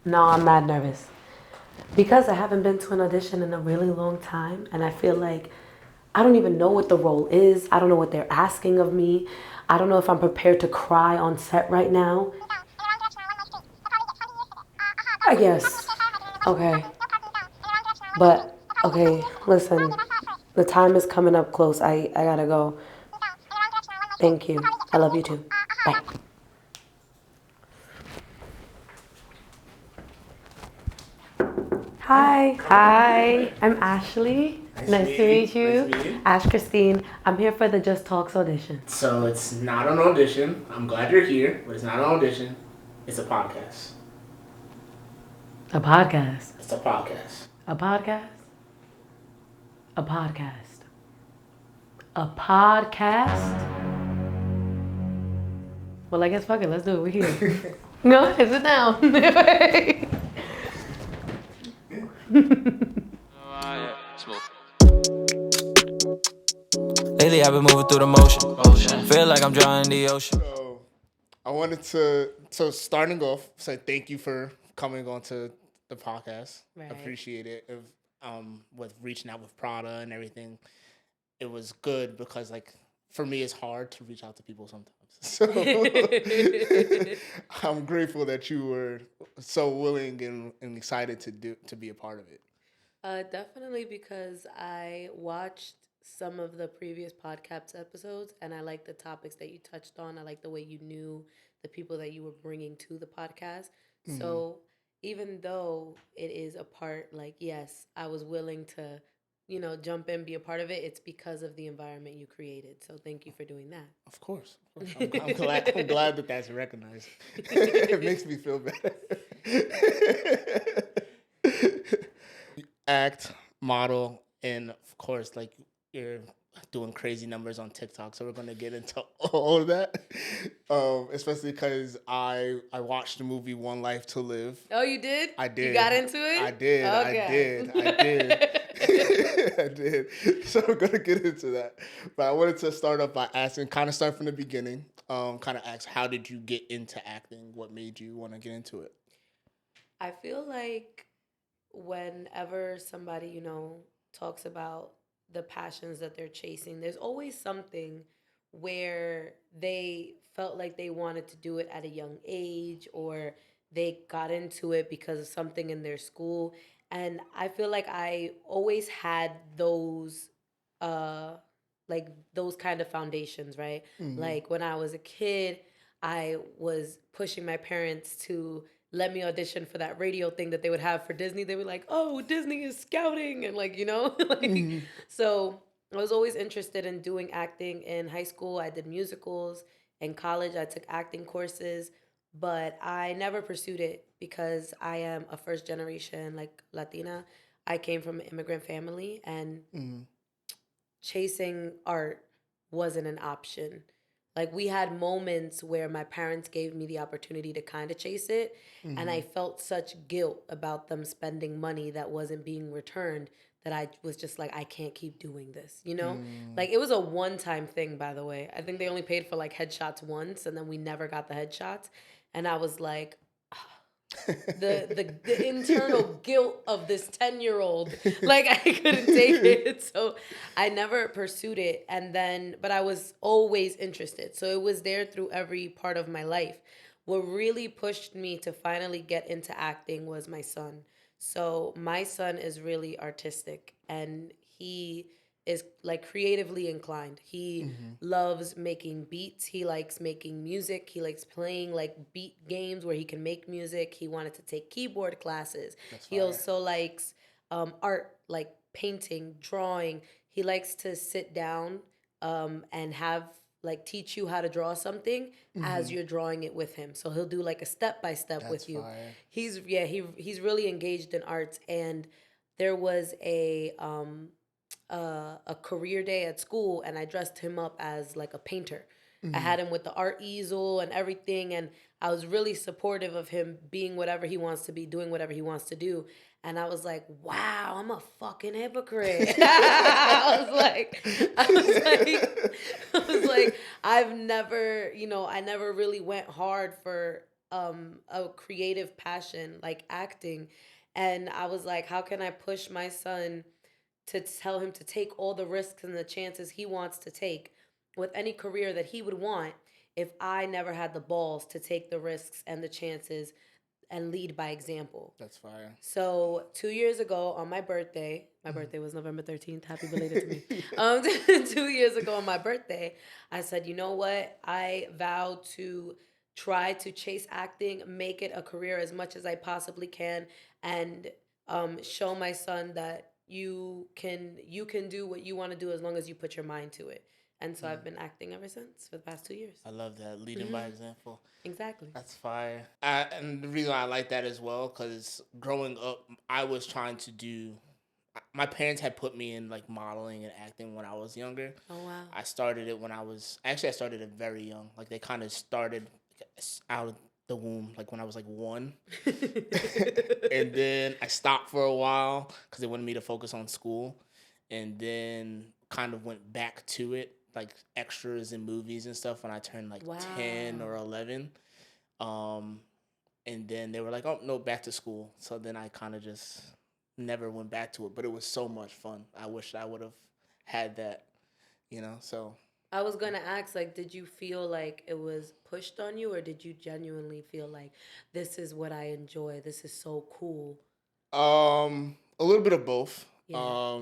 No, I'm not nervous. Because I haven't been to an audition in a really long time, and I feel like I don't even know what the role is. I don't know what they're asking of me. I don't know if I'm prepared to cry on set right now. I guess. Okay. But, okay, listen. The time is coming up close. I gotta go. Thank you. I love you too. Bye. Hi. Hi. I'm Ashley. Nice to meet you. Ash Cristine. I'm here for the Just Talks audition. So it's not an audition. I'm glad you're here, but it's not an audition. It's a podcast. A podcast. It's a podcast. A podcast. A podcast. A podcast. Well, I guess fuck it. Let's do it. We're here. No, sit down. Lately I've been moving through the motion. Feel like I'm drowning in the ocean. So I wanted to, starting off, say thank you for coming on to the podcast. Right. Appreciate it. With reaching out with Prada and everything, it was good because like for me it's hard to reach out to people sometimes. So I'm grateful that you were so willing and excited to be a part of it. Definitely because I watched some of the previous podcast episodes and I like the topics that you touched on. I like the way you knew the people that you were bringing to the podcast. Mm-hmm. So even though it is a part, like, yes, I was willing to, jump in, be a part of it. It's because of the environment you created. So thank you for doing that. Of course. I'm glad. I'm glad that that's recognized. It makes me feel better. Act, model, and of course, like you're doing crazy numbers on TikTok. So we're gonna get into all of that, especially because I watched the movie One Life to Live. Oh, you did? I did. You got into it? I did. Okay. I did. I did. So we're gonna get into that. But I wanted to start off by asking, kind of start from the beginning. Kind of ask, how did you get into acting? What made you want to get into it? I feel like whenever somebody, talks about the passions that they're chasing, there's always something where they felt like they wanted to do it at a young age or they got into it because of something in their school. And I feel like I always had those those kind of foundations, right? Mm-hmm. Like when I was a kid, I was pushing my parents to let me audition for that radio thing that they would have for Disney. They were like, "Oh, Disney is scouting," and mm-hmm. So I was always interested in doing acting. In high school, I did musicals. In college, I took acting courses, but I never pursued it because I am a first generation Latina. I came from an immigrant family, and mm-hmm. chasing art wasn't an option. Like we had moments where my parents gave me the opportunity to kind of chase it. Mm-hmm. And I felt such guilt about them spending money that wasn't being returned that I was just like, I can't keep doing this, Like it was a one-time thing, by the way. I think they only paid for like headshots once and then we never got the headshots. And I was like, the internal guilt of this 10-year-old, like I couldn't take it, so I never pursued it. And then, but I was always interested, so it was there through every part of my life. What really pushed me to finally get into acting was my son. So my son is really artistic and he is like creatively inclined. He mm-hmm. loves making beats. He likes making music. He likes playing like beat games where he can make music. He wanted to take keyboard classes. He also likes art, like painting, drawing. He likes to sit down and have like teach you how to draw something mm-hmm. as you're drawing it with him. So he'll do like a step-by-step with you. Fire. He's really engaged in arts. And there was a career day at school and I dressed him up as like a painter. Mm-hmm. I had him with the art easel and everything, and I was really supportive of him being whatever he wants to be, doing whatever he wants to do. And I was like, wow, I'm a fucking hypocrite. I was like, I've never, I never really went hard for a creative passion like acting, and I was like, how can I push my son to tell him to take all the risks and the chances he wants to take with any career that he would want if I never had the balls to take the risks and the chances and lead by example. That's fire. So 2 years ago on my birthday was November 13th. Happy belated to me. 2 years ago on my birthday, I said, you know what? I vow to try to chase acting, make it a career as much as I possibly can, and show my son that you can do what you want to do as long as you put your mind to it. And so I've been acting ever since for the past 2 years. I love that, leading by example. Exactly. That's fire. And the reason I like that as well, because growing up, I was trying to do. My parents had put me in like modeling and acting when I was younger. Oh wow. I started it when I started it very young. Like they kind of started out of the womb, like when I was like 1. And then I stopped for a while because they wanted me to focus on school. And then kind of went back to it, like extras in movies and stuff when I turned like 10 or 11. And then they were like, oh, no, back to school. So then I kind of just never went back to it. But it was so much fun. I wish I would have had that, so. I was gonna ask, like, did you feel like it was pushed on you, or did you genuinely feel like this is what I enjoy? This is so cool. A little bit of both. Yeah.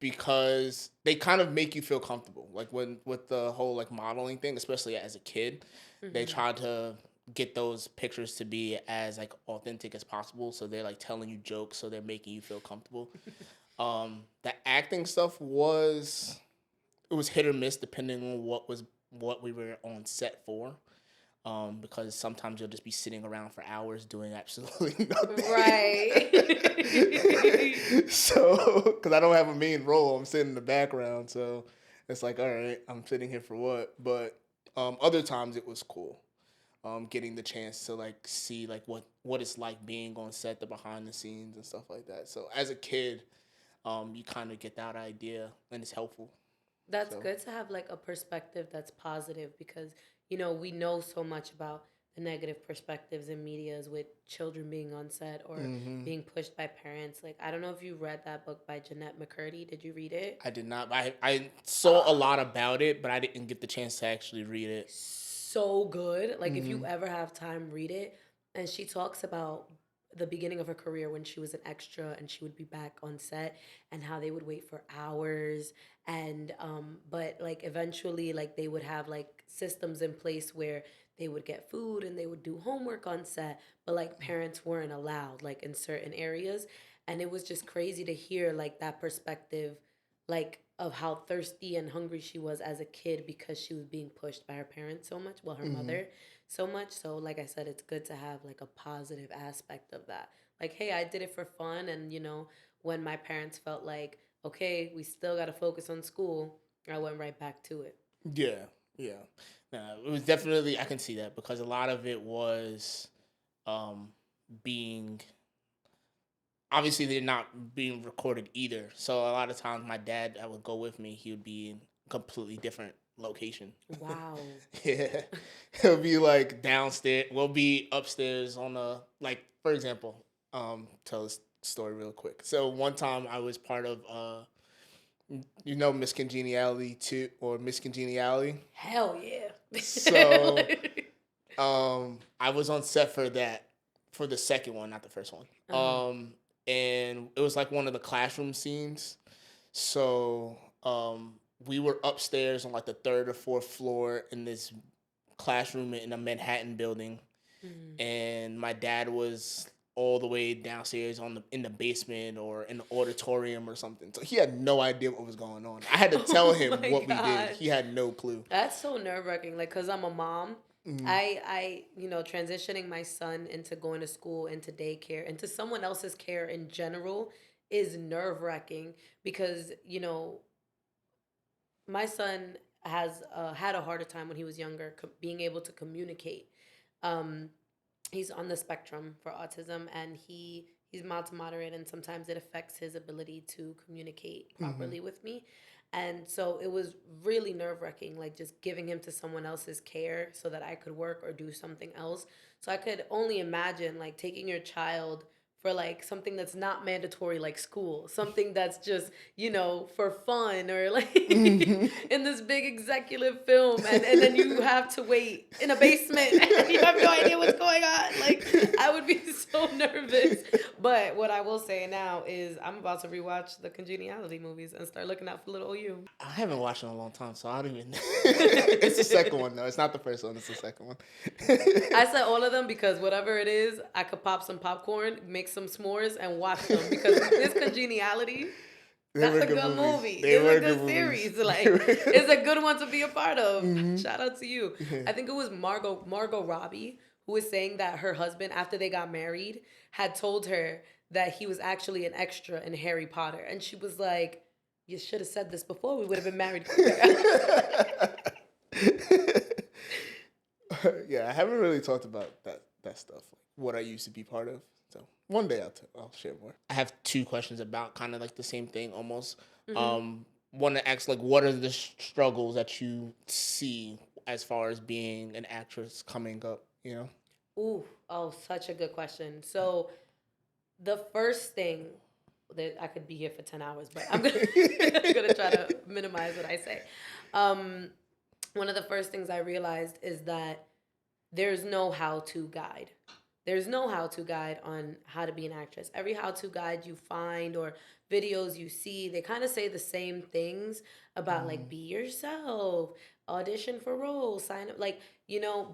Because they kind of make you feel comfortable. Like when with the whole like modeling thing, especially as a kid, they try to get those pictures to be as like authentic as possible. So they're like telling you jokes, so they're making you feel comfortable. The acting stuff was hit or miss depending on what we were on set for. Because sometimes you'll just be sitting around for hours doing absolutely nothing. Right. So, because I don't have a main role, I'm sitting in the background. So it's like, all right, I'm sitting here for what? But other times it was cool. Getting the chance to like see like what it's like being on set, the behind the scenes and stuff like that. So as a kid, you kind of get that idea and it's helpful. That's good to have like a perspective that's positive because, we know so much about the negative perspectives in medias with children being on set or being pushed by parents. Like, I don't know if you read that book by Jeanette McCurdy. Did you read it? I did not. I saw a lot about it, but I didn't get the chance to actually read it. So good. Like, if you ever have time, read it. And she talks about the beginning of her career when she was an extra and she would be back on set and how they would wait for hours and but like eventually like they would have like systems in place where they would get food and they would do homework on set, but like parents weren't allowed like in certain areas, and it was just crazy to hear like that perspective, like of how thirsty and hungry she was as a kid because she was being pushed by her parents so much, well her mother so much. So like I said, it's good to have like a positive aspect of that. Like, hey, I did it for fun, and when my parents felt like, okay, we still got to focus on school, I went right back to it. Yeah, yeah. Nah, it was definitely, I can see that because a lot of it was being, obviously they're not being recorded either. So a lot of times my dad, I would go with me, he would be in a completely different location. Wow. Yeah. He'll be like downstairs, we'll be upstairs on like, for example, tell this story real quick. So one time I was part of, Miss Congeniality 2 or Miss Congeniality. Hell yeah. So, I was on set for that, for the second one, not the first one. And it was like one of the classroom scenes. So, we were upstairs on like the third or fourth floor in this classroom in a Manhattan building, and my dad was all the way downstairs in the basement or in the auditorium or something. So he had no idea what was going on. I had to tell him what we did. He had no clue. That's so nerve-wracking. Like, cause I'm a mom. I transitioning my son into going to school, into daycare, into someone else's care in general is nerve-wracking because, my son has had a harder time when he was younger being able to communicate. he's on the spectrum for autism, and he's mild to moderate, and sometimes it affects his ability to communicate properly with me. And so it was really nerve-wracking, like just giving him to someone else's care so that I could work or do something else. So I could only imagine like taking your child for like something that's not mandatory, like school, something that's just, for fun, or like in this big executive film, and then you have to wait in a basement and you have no idea what's going on. Like, I would be so nervous. But what I will say now is I'm about to rewatch the Congeniality movies and start looking out for little OU. I haven't watched it in a long time, so I don't even. It's the second one though. It's not the first one. It's the second one. I said all of them because whatever it is, I could pop some popcorn, make some s'mores, and watch them, because this Congeniality. That's a good movie. It's a good series. Like, it's a good one to be a part of. Shout out to you. I think it was Margot Robbie who was saying that her husband, after they got married, had told her that he was actually an extra in Harry Potter, and she was like, "You should have said this before. We would have been married quicker." Yeah, I haven't really talked about that stuff, like what I used to be part of. So one day I'll share more. I have two questions about kind of like the same thing almost. Want to ask, like, what are the struggles that you see as far as being an actress coming up? Such a good question. So the first thing that I could be here for 10 hours, but I'm gonna try to minimize what I say. One of the first things I realized is that there's no how-to guide. There's no how-to guide on how to be an actress. Every how-to guide you find or videos you see, they kind of say the same things about like, be yourself, audition for roles, sign up, like,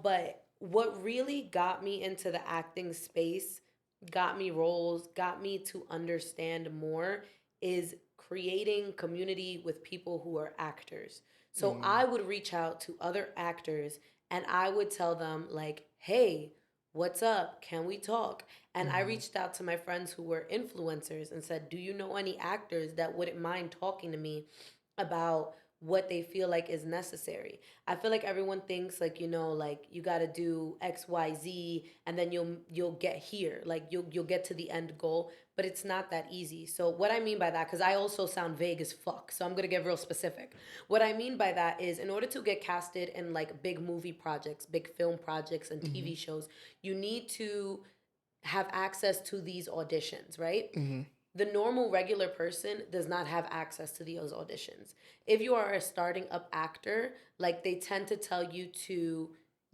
but what really got me into the acting space, got me roles, got me to understand more, is creating community with people who are actors. So I would reach out to other actors and I would tell them like, hey, what's up? Can we talk? And I reached out to my friends who were influencers and said, do you know any actors that wouldn't mind talking to me about what they feel like is necessary? I feel like everyone thinks like, like you got to do XYZ and then you'll get here. Like you'll get to the end goal, but it's not that easy. So what I mean by that, cuz I also sound vague as fuck, so I'm going to get real specific. What I mean by that is, in order to get casted in like big movie projects, big film projects and TV shows, you need to have access to these auditions, right? The normal regular person does not have access to those auditions. If you are a starting up actor, like, they tend to tell you to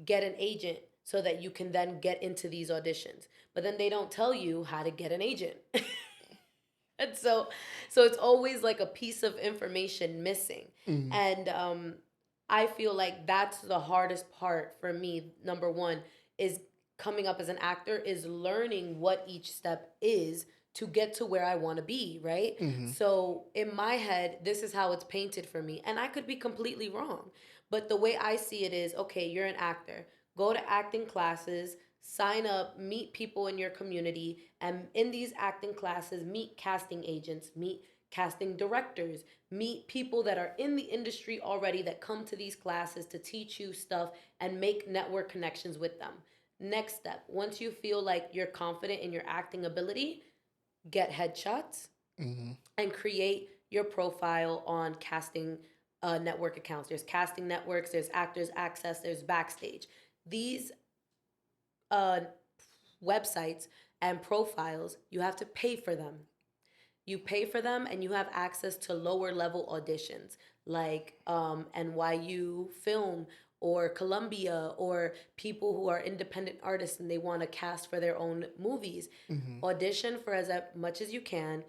get an agent so that you can then get into these auditions. But then they don't tell you how to get an agent. And so it's always like a piece of information missing. And I feel like that's the hardest part for me. Number one is coming up as an actor, is learning what each step is to get to where I want to be, right? So in my head, this is how it's painted for me. And I could be completely wrong. But the way I see it is, okay, you're an actor. Go to acting classes, sign up, meet people in your community. And in these acting classes, meet casting agents, meet casting directors, meet people that are in the industry already that come to these classes to teach you stuff and make network connections with them. Next step, once you feel like you're confident in your acting ability, get headshots and create your profile on casting network accounts. There's casting networks, there's Actors Access, there's Backstage. These websites and profiles, you have to pay for them. You pay for them and you have access to lower level auditions like NYU Film or Columbia, or people who are independent artists and they want to cast for their own movies. Audition for as much as you can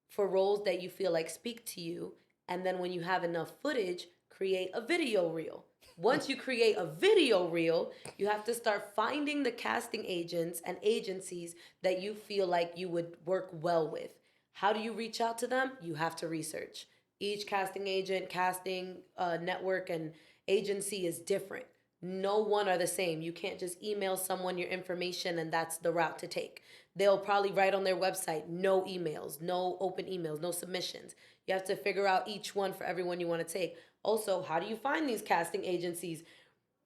for roles that you feel like speak to you. And then when you have enough footage, create a video reel. Once you create a video reel, you have to start finding the casting agents and agencies that you feel like you would work well with. How do you reach out to them? You have to research. Each casting agent, casting network, and agency is different. No one are the same. You can't just email someone your information and that's the route to take. They'll probably write on their website, no emails, no open emails, no submissions. You have to figure out each one for everyone you want to take. Also, how do you find these casting agencies?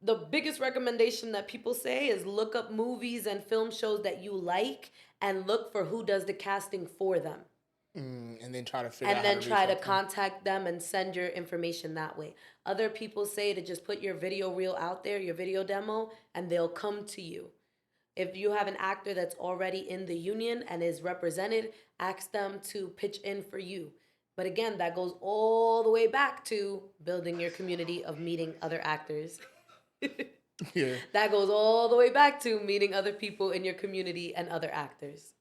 the biggest recommendation that people say is look up movies and film shows that you like and look for who does the casting for them. And then try to figure And out how then to try reach to out to them. contact them and send your information that way. Other people say to just put your video reel out there, your video demo, and they'll come to you. If you have an actor that's already in the union and is represented, ask them to pitch in for you. But again, that goes all the way back to building your community of meeting other actors. Yeah. That goes all the way back to meeting other people in your community and other actors.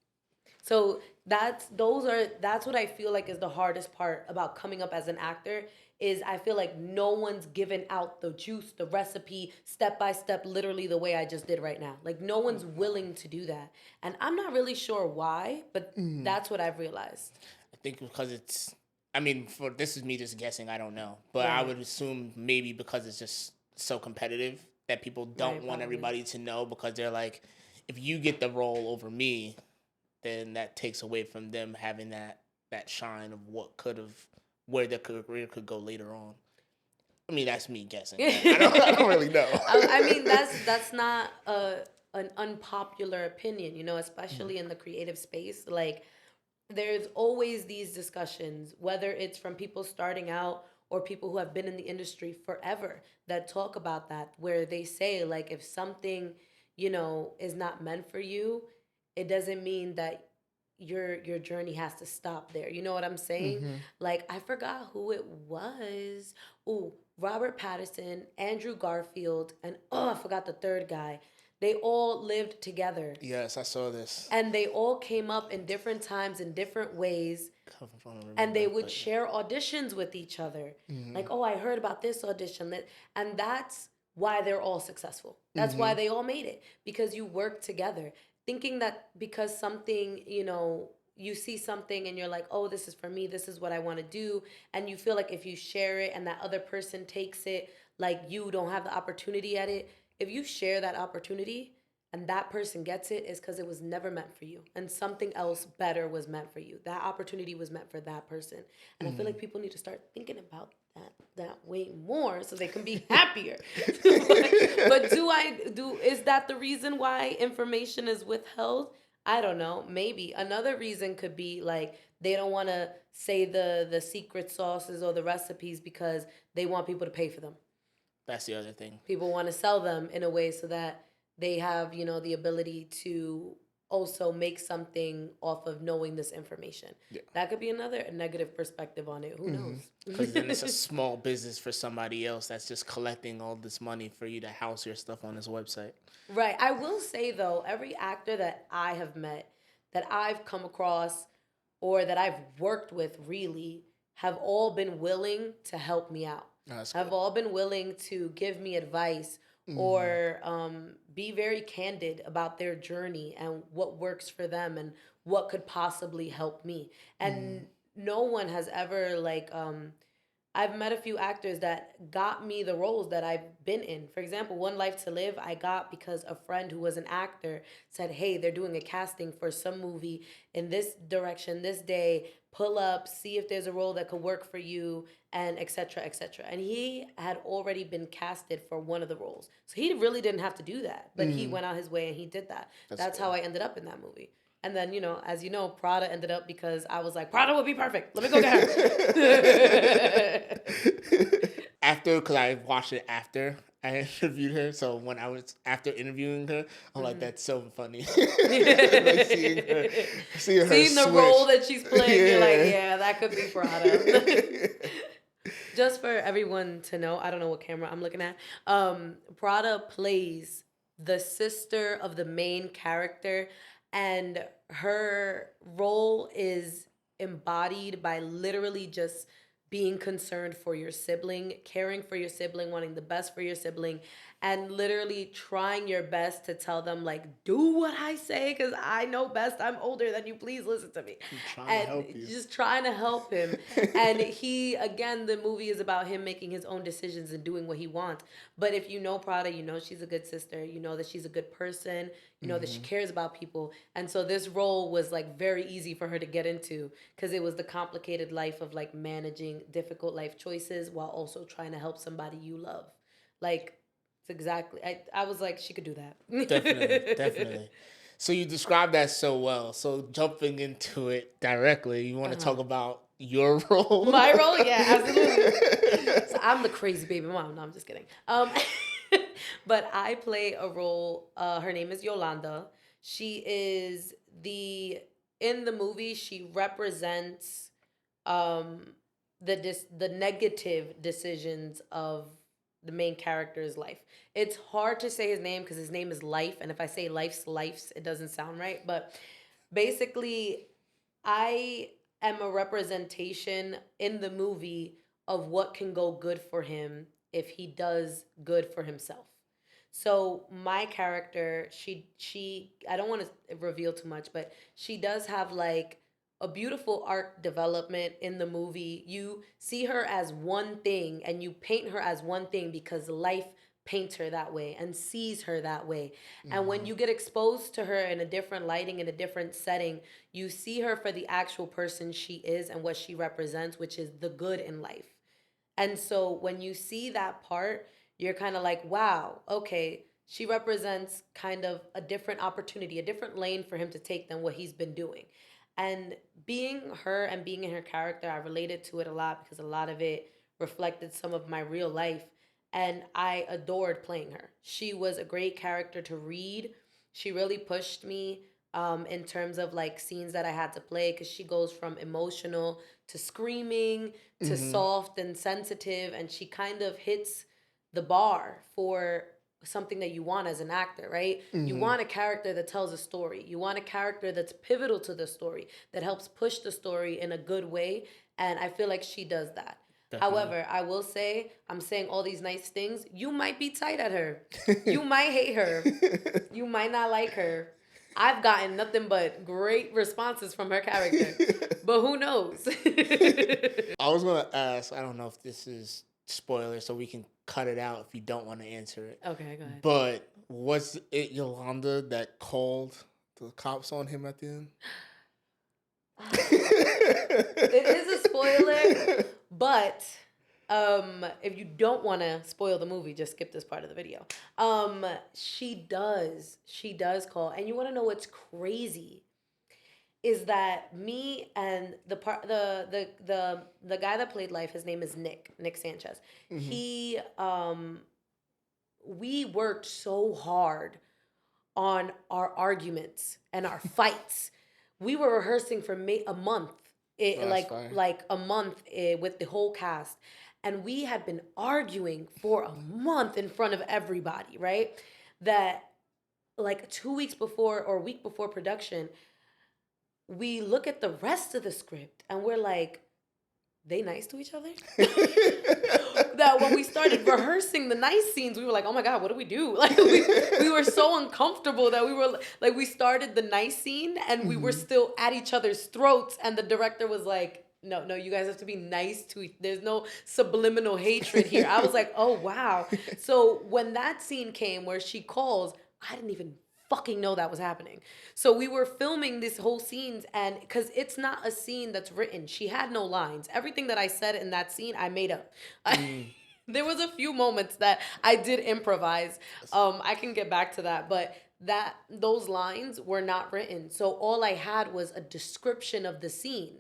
So that's what I feel like is the hardest part about coming up as an actor is I feel like no one's given out the juice, the recipe, step by step, literally the way I just did right now. Like no one's willing to do that. And I'm not really sure why, but that's what I've realized. I think because this is me just guessing, I don't know. But I Right. would assume maybe because it's just so competitive that people don't want probably. everybody to know because they're like, if you get the role over me, then that takes away from them having that shine of where their career could go later on. I mean, that's me guessing. I don't really know. I mean, that's not an unpopular opinion, especially in the creative space. Like, there's always these discussions, whether it's from people starting out or people who have been in the industry forever that talk about that, where they say, like, if something, is not meant for you, it doesn't mean that your journey has to stop there. You know what I'm saying? Like, I forgot who it was. Ooh, Robert Pattinson, Andrew Garfield, and I forgot the third guy. They all lived together. Yes, I saw this. And they all came up in different times in different ways. And they would share auditions with each other. Like, oh, I heard about this audition. And that's why they're all successful. That's why they all made it. Because you work together. Thinking that because something, you see something and you're like, oh, this is for me. This is what I want to do. And you feel like if you share it and that other person takes it, like you don't have the opportunity at it. If you share that opportunity and that person gets it, is because it was never meant for you. And something else better was meant for you. That opportunity was meant for that person. And I feel like people need to start thinking about that way more so they can be happier. but is that the reason why information is withheld? I don't know. Maybe. Another reason could be like they don't want to say the secret sauces or the recipes because they want people to pay for them. That's the other thing. People want to sell them in a way so that they have, the ability to also make something off of knowing this information. Yeah. That could be another negative perspective on it. Who knows? Because then it's a small business for somebody else that's just collecting all this money for you to house your stuff on his website. Right. I will say, though, every actor that I have met, that I've come across, or that I've worked with really, have all been willing to help me out. Have all been willing to give me advice or be very candid about their journey and what works for them and what could possibly help me. And no one has ever I've met a few actors that got me the roles that I've been in. For example, One Life to Live, I got because a friend who was an actor said, hey, they're doing a casting for some movie in this direction, this day, pull up, see if there's a role that could work for you, and et cetera, et cetera. And he had already been casted for one of the roles. So he really didn't have to do that, but he went out his way and he did that. That's how I ended up in that movie. And then, as you know, Prada ended up because I was like, Prada would be perfect. Let me go get her. Because I watched it after I interviewed her. So when I was after interviewing her, I'm like, that's so funny. Like seeing her Seeing the role that she's playing, you're like, yeah, that could be Prada. Just for everyone to know, I don't know what camera I'm looking at. Prada plays the sister of the main character. And her role is embodied by literally just being concerned for your sibling, caring for your sibling, wanting the best for your sibling, and literally trying your best to tell them, like, do what I say because I know best. I'm older than you. Please listen to me. I'm trying to help you. Just trying to help him. And the movie is about him making his own decisions and doing what he wants. But if you know Prada, you know she's a good sister. You know that she's a good person. You know that she cares about people. And so this role was like very easy for her to get into because it was the complicated life of like managing difficult life choices while also trying to help somebody you love. Like, It's exactly. I was like, she could do that. Definitely. So you described that so well. So jumping into it directly, you want to talk about your role? My role? Yeah, absolutely. So I'm the crazy baby mom. No, I'm just kidding. But I play a role. Her name is Yolanda. She is in the movie. She represents the negative decisions of the main character's life. It's hard to say his name because his name is Life, and if I say Life's, it doesn't sound right. But basically, I am a representation in the movie of what can go good for him if he does good for himself. So my character, she I don't want to reveal too much, but she does have like a beautiful arc development in the movie. You see her as one thing and you paint her as one thing because life paints her that way and sees her that way. And when you get exposed to her in a different lighting, in a different setting, you see her for the actual person she is and what she represents, which is the good in life. And so when you see that part, you're kind of like, wow, okay, she represents kind of a different opportunity, a different lane for him to take than what he's been doing. And being her and being in her character, I related to it a lot because a lot of it reflected some of my real life. And I adored playing her. She was a great character to read. She really pushed me in terms of like scenes that I had to play because she goes from emotional to screaming to soft and sensitive, and she kind of hits the bar for something that you want as an actor, right? You want a character that tells a story. You want a character that's pivotal to the story, that helps push the story in a good way, and I feel like she does that. Definitely. However, I will say, I'm saying all these nice things. You might be tight at her. You might hate her. You might not like her. I've gotten nothing but great responses from her character. But who knows? I was going to ask, I don't know if this is spoiler, so we can cut it out if you don't want to answer it. Okay, go ahead. But was it Yolanda that called the cops on him at the end? It is a spoiler, but if you don't want to spoil the movie, just skip this part of the video. She does call, and you want to know what's crazy is that me and the guy that played Life, his name is Nick Sanchez. He we worked so hard on our arguments and our fights. We were rehearsing for a month, like a month with the whole cast, and we had been arguing for a month in front of everybody. Right, that like 2 weeks before or a week before production, we look at the rest of the script and we're like, they nice to each other? That when we started rehearsing the nice scenes, we were like, oh my God, what do we do? Like we were so uncomfortable that we were like, we started the nice scene and we were still at each other's throats, and the director was like, no, you guys have to be nice to each. There's no subliminal hatred here. I was like, oh wow. So when that scene came where she calls, I didn't even fucking know that was happening. So we were filming this whole scenes, and because it's not a scene that's written, she had no lines. Everything that I said in that scene, I made up. There was a few moments that I did improvise. I can get back to that, but those lines were not written. So all I had was a description of the scene.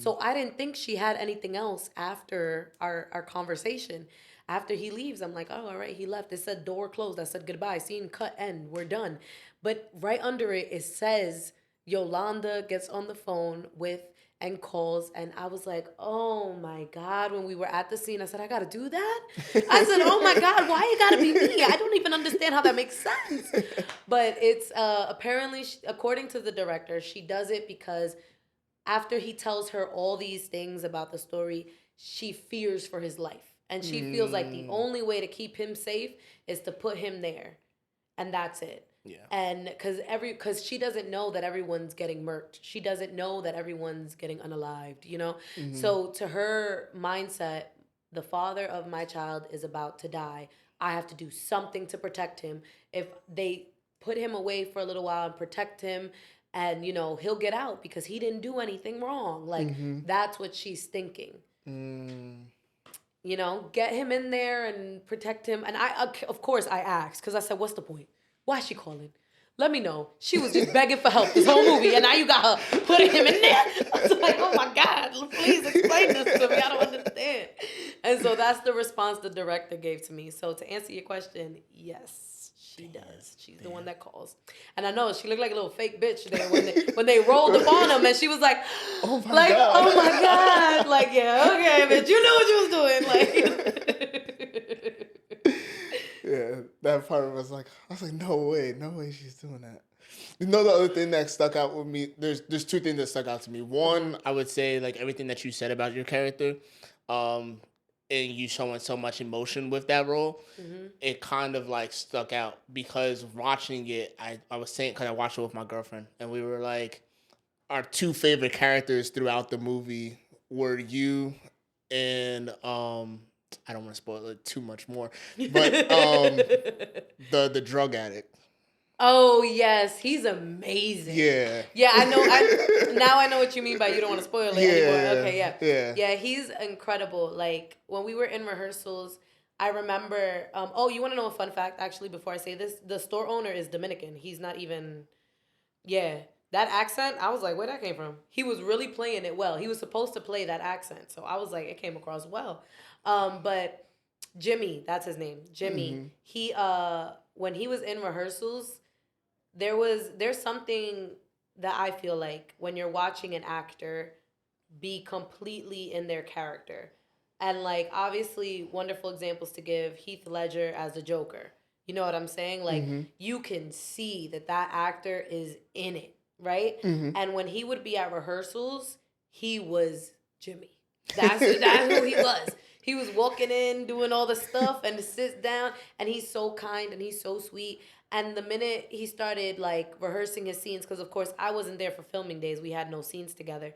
So I didn't think she had anything else after our conversation. After he leaves, I'm like, oh, all right, he left. It said door closed. I said goodbye. Scene cut, end. We're done. But right under it, it says Yolanda gets on the phone with and calls. And I was like, oh my God. When we were at the scene, I said, I got to do that? I said, oh my God, why it got to be me? I don't even understand how that makes sense. But it's apparently, according to the director, she does it because after he tells her all these things about the story, she fears for his life. And she feels like the only way to keep him safe is to put him there. And that's it. Yeah. And because she doesn't know that everyone's getting murked. She doesn't know that everyone's getting unalived, you know? So to her mindset, the father of my child is about to die. I have to do something to protect him. If they put him away for a little while and protect him, and, you know, he'll get out because he didn't do anything wrong. Like, that's what she's thinking. You know, get him in there and protect him. And I, of course, I asked because I said, "What's the point? Why is she calling? Let me know." She was just begging for help this whole movie, and now you got her putting him in there. I was like, "Oh my God, please explain this to me. I don't understand." And so that's the response the director gave to me. So to answer your question, yes, she does. She's the one that calls. And I know she looked like a little fake bitch there when they rolled up on him, and she was like, "Oh my God, oh my God, like yeah, okay, bitch, you knew what you was doing, like." Yeah, that part was like, I was like, no way she's doing that. You know, the other thing that stuck out with me, there's two things that stuck out to me. One, I would say like everything that you said about your character, and you showing so much emotion with that role, it kind of like stuck out because watching it, I was saying, because I watched it with my girlfriend, and we were like, our two favorite characters throughout the movie were you and I don't want to spoil it too much more, but the drug addict. Oh yes, he's amazing. Yeah. Yeah, I know. Now I know what you mean by you don't want to spoil it anymore. Okay, yeah. He's incredible. Like when we were in rehearsals, I remember. Oh, you want to know a fun fact? Actually, before I say this, the store owner is Dominican. He's not even. Yeah, that accent. I was like, where that came from? He was really playing it well. He was supposed to play that accent, so I was like, it came across well. But Jimmy, that's his name. Jimmy. He when he was in rehearsals, there's something that I feel like when you're watching an actor be completely in their character. And like obviously wonderful examples to give, Heath Ledger as the Joker. You know what I'm saying? Like you can see that actor is in it, right? And when he would be at rehearsals, he was Jimmy. That's who he was. He was walking in, doing all the stuff, and sits down, and he's so kind and he's so sweet. And the minute he started like rehearsing his scenes, because of course I wasn't there for filming days, we had no scenes together,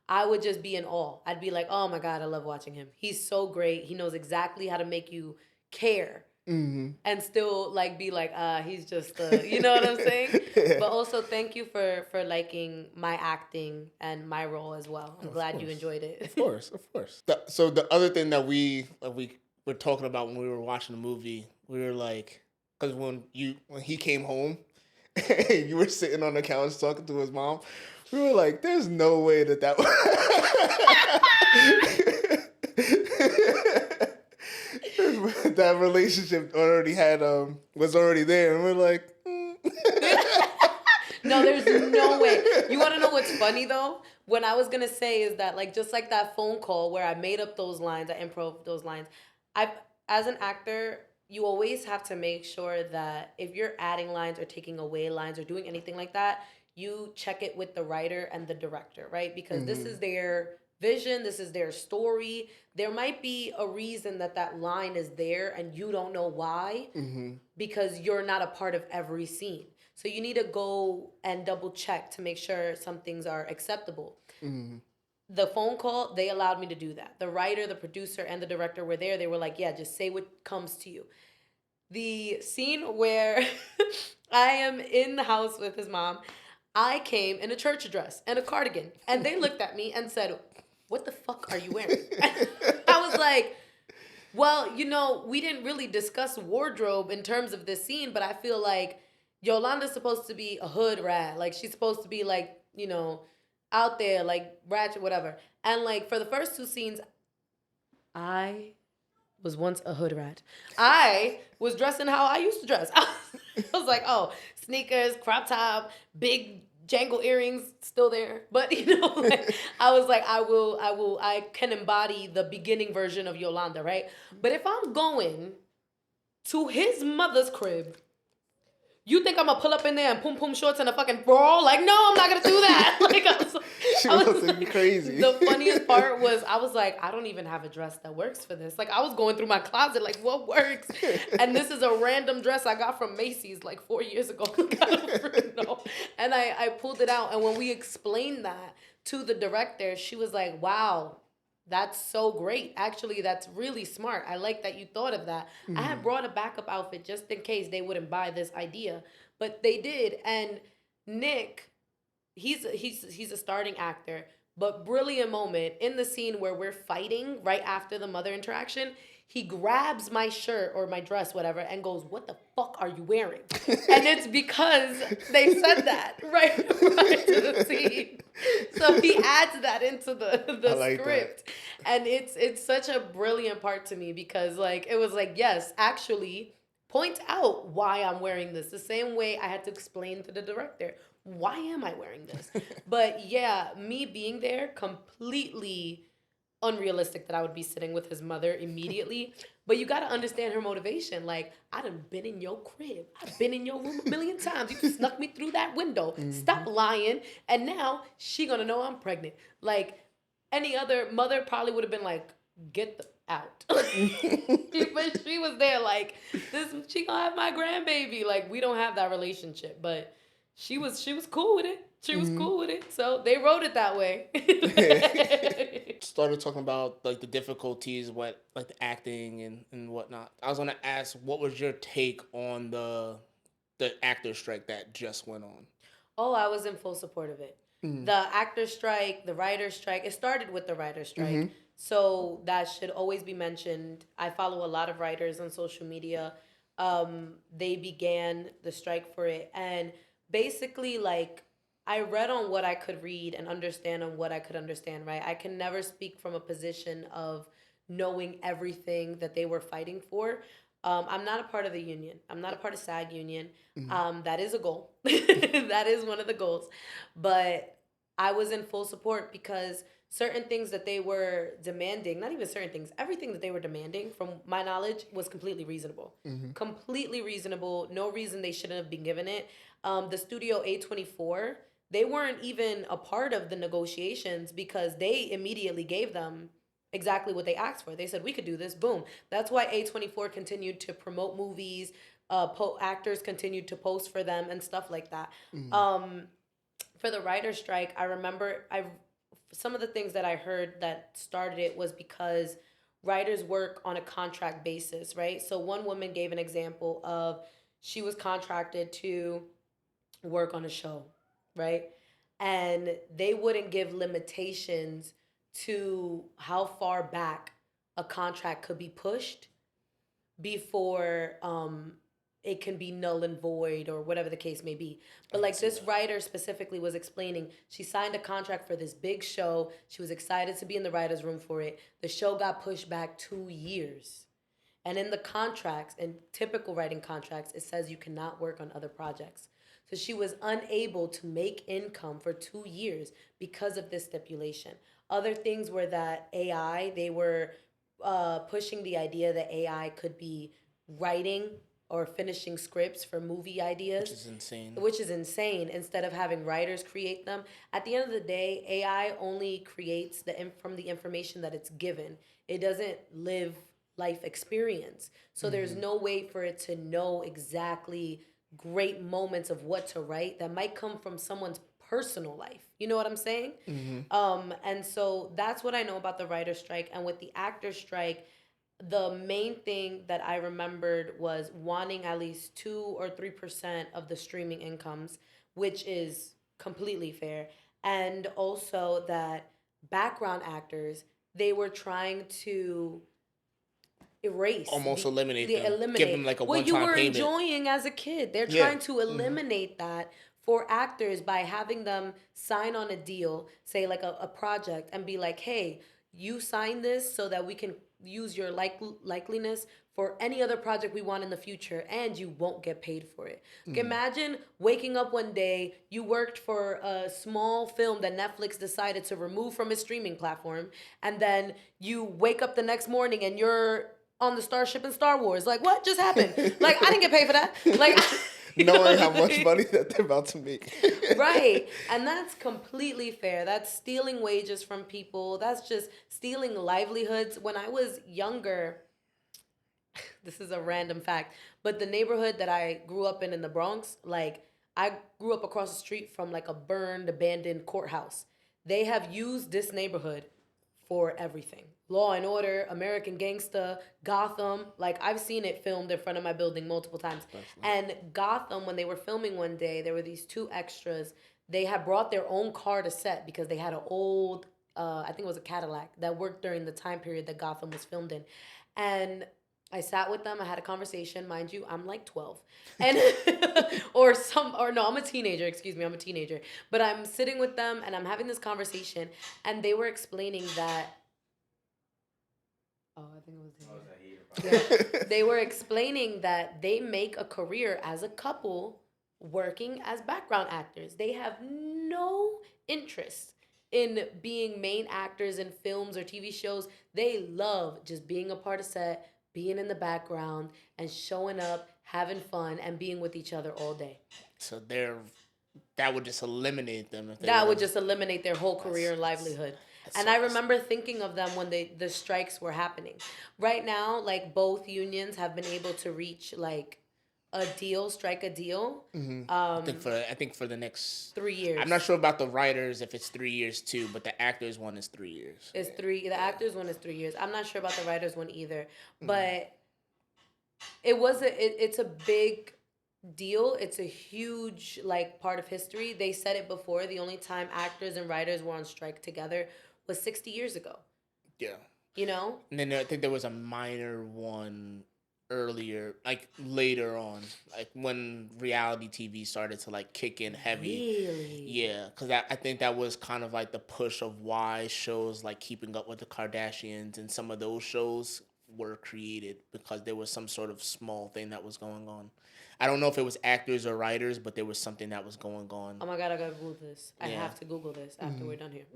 I would just be in awe. I'd be like, oh my God, I love watching him. He's so great. He knows exactly how to make you care. And still like be like, he's just you know what I'm saying? But also thank you for liking my acting and my role as well. I'm glad you enjoyed it. Of course. So the other thing that we were talking about when we were watching the movie, we were like, because when he came home, you were sitting on the couch talking to his mom. We were like, there's no way that that relationship already had was already there, and we're like, No, there's no way. You want to know what's funny though? What I was gonna say is that like just like that phone call where I made up those lines, I improv those lines. As an actor, you always have to make sure that if you're adding lines or taking away lines or doing anything like that, you check it with the writer and the director, right? Because this is their vision, this is their story. There might be a reason that line is there and you don't know why because you're not a part of every scene. So you need to go and double check to make sure some things are acceptable. The phone call, they allowed me to do that. The writer, the producer, and the director were there. They were like, yeah, just say what comes to you. The scene where I am in the house with his mom, I came in a church dress and a cardigan. And they looked at me and said, what the fuck are you wearing? I was like, well, you know, we didn't really discuss wardrobe in terms of this scene, but I feel like Yolanda's supposed to be a hood rat. Like, she's supposed to be, like, you know, out there, like, ratchet, whatever. And, like, for the first two scenes, I was once a hood rat. I was dressing how I used to dress. I was like, oh, sneakers, crop top, big jangle earrings, still there. But, you know, like, I was like, I can embody the beginning version of Yolanda, right? But if I'm going to his mother's crib, you think I'm gonna pull up in there and pum shorts and a fucking brawl? Like, no, I'm not gonna do that. Like, I was like, crazy. The funniest part was I was like, I don't even have a dress that works for this. Like, I was going through my closet, like, what works? And this is a random dress I got from Macy's like 4 years ago. Like, I don't freaking know. And I pulled it out, and when we explained that to the director, she was like, wow, that's so great. Actually, that's really smart. I like that you thought of that. I had brought a backup outfit just in case they wouldn't buy this idea, but they did. And Nick, he's a starting actor, but brilliant moment in the scene where we're fighting right after the mother interaction. He grabs my shirt or my dress, whatever, and goes, "What the fuck are you wearing?" And it's because they said that right prior to the scene. So he adds that into the like script. And it's such a brilliant part to me because like it was like, yes, actually point out why I'm wearing this. The same way I had to explain to the director, why am I wearing this? But yeah, me being there completely unrealistic that I would be sitting with his mother immediately. But you got to understand her motivation. Like, I done been in your crib. I've been in your room a million times. You snuck me through that window. Stop lying. And now she gonna know I'm pregnant. Like, any other mother probably would have been like, get the out. But she was there like, she gonna have my grandbaby. Like, we don't have that relationship. But she was cool with it. She was cool with it. So they wrote it that way. Started talking about like the difficulties, what like the acting and whatnot. I was gonna ask, what was your take on the actor strike that just went on? Oh, I was in full support of it. The actor strike, the writer strike. It started with the writer strike. So that should always be mentioned. I follow a lot of writers on social media. They began the strike for it. And basically, like, I read on what I could read and understand on what I could understand, right? I can never speak from a position of knowing everything that they were fighting for. I'm not a part of the union. I'm not a part of SAG union. That is a goal. That is one of the goals. But I was in full support because certain things that they were demanding, not even certain things, everything that they were demanding, from my knowledge, was completely reasonable. Completely reasonable. No reason they shouldn't have been given it. The studio A24, they weren't even a part of the negotiations because they immediately gave them exactly what they asked for. They said, we could do this, boom. That's why A24 continued to promote movies, actors continued to post for them and stuff like that. For the writer's strike, I remember some of the things that I heard that started it was because writers work on a contract basis, right? So one woman gave an example of she was contracted to work on a show, right? And they wouldn't give limitations to how far back a contract could be pushed before it can be null and void or whatever the case may be. But like this writer specifically was explaining, she signed a contract for this big show. She was excited to be in the writer's room for it. The show got pushed back 2 years. And in the contracts, in typical writing contracts, it says you cannot work on other projects. So she was unable to make income for 2 years because of this stipulation. Other things were that AI, they were pushing the idea that AI could be writing or finishing scripts for movie ideas. Which is insane. Which is insane, instead of having writers create them. At the end of the day, AI only creates from the information that it's given. It doesn't live life experience. So there's no way for it to know exactly great moments of what to write that might come from someone's personal life. You know what I'm saying? And so that's what I know about the writer's strike. And with the actor's strike, the main thing that I remembered was wanting at least 2 or 3% of the streaming incomes, which is completely fair. And also that background actors, they were trying to erase, almost eliminate them, eliminate give them like a what one-time you were payment. enjoying as a kid. They're trying to eliminate that for actors by having them sign on a deal, say like a project, and be like, hey, you sign this so that we can use your likeliness for any other project we want in the future, and you won't get paid for it. Like, imagine waking up one day, you worked for a small film that Netflix decided to remove from its streaming platform, and then you wake up the next morning and you're on the starship in Star Wars. Like, what just happened? Like, I didn't get paid for that. Like, knowing how much money that they're about to make. Right. And that's completely fair. That's stealing wages from people. That's just stealing livelihoods. When I was younger, this is a random fact, but the neighborhood that I grew up in the Bronx, like, I grew up across the street from like a burned, abandoned courthouse. They have used this neighborhood for everything. Law and Order, American Gangsta, Gotham. Like, I've seen it filmed in front of my building multiple times. And Gotham, when they were filming one day, there were these 2 extras they had brought their own car to set because they had an old, I think it was a Cadillac that worked during the time period that Gotham was filmed in. And I sat with them. I had a conversation. Mind you, I'm like 12. And, or no, I'm a teenager. Excuse me. I'm a teenager. But I'm sitting with them and I'm having this conversation. And they were explaining that. Oh, I think it was him. Yeah. They were explaining that they make a career as a couple working as background actors. They have no interest in being main actors in films or TV shows. They love just being a part of set, being in the background, and showing up, having fun, and being with each other all day. So that would just eliminate them. That would just eliminate their whole career and livelihood. And I remember thinking of them when the strikes were happening. Right now, like both unions have been able to reach like a deal, strike a deal. Mm-hmm. I think for the next 3 years. I'm not sure about the writers if it's 3 years too, but the actors one is 3 years. It's three. The actors one is 3 years. I'm not sure about the writers one either, but it's a big deal. It's a huge like part of history. They said it before. The only time actors and writers were on strike together was 60 years ago. Yeah. You know? And then I think there was a minor one earlier, like later on, like when reality TV started to like kick in heavy. Really? Yeah, because I think that was kind of like the push of why shows like Keeping Up with the Kardashians and some of those shows were created, because there was some sort of small thing that was going on. I don't know if it was actors or writers, but there was something that was going on. Oh my God, I gotta Google this. I have to Google this after we're done here.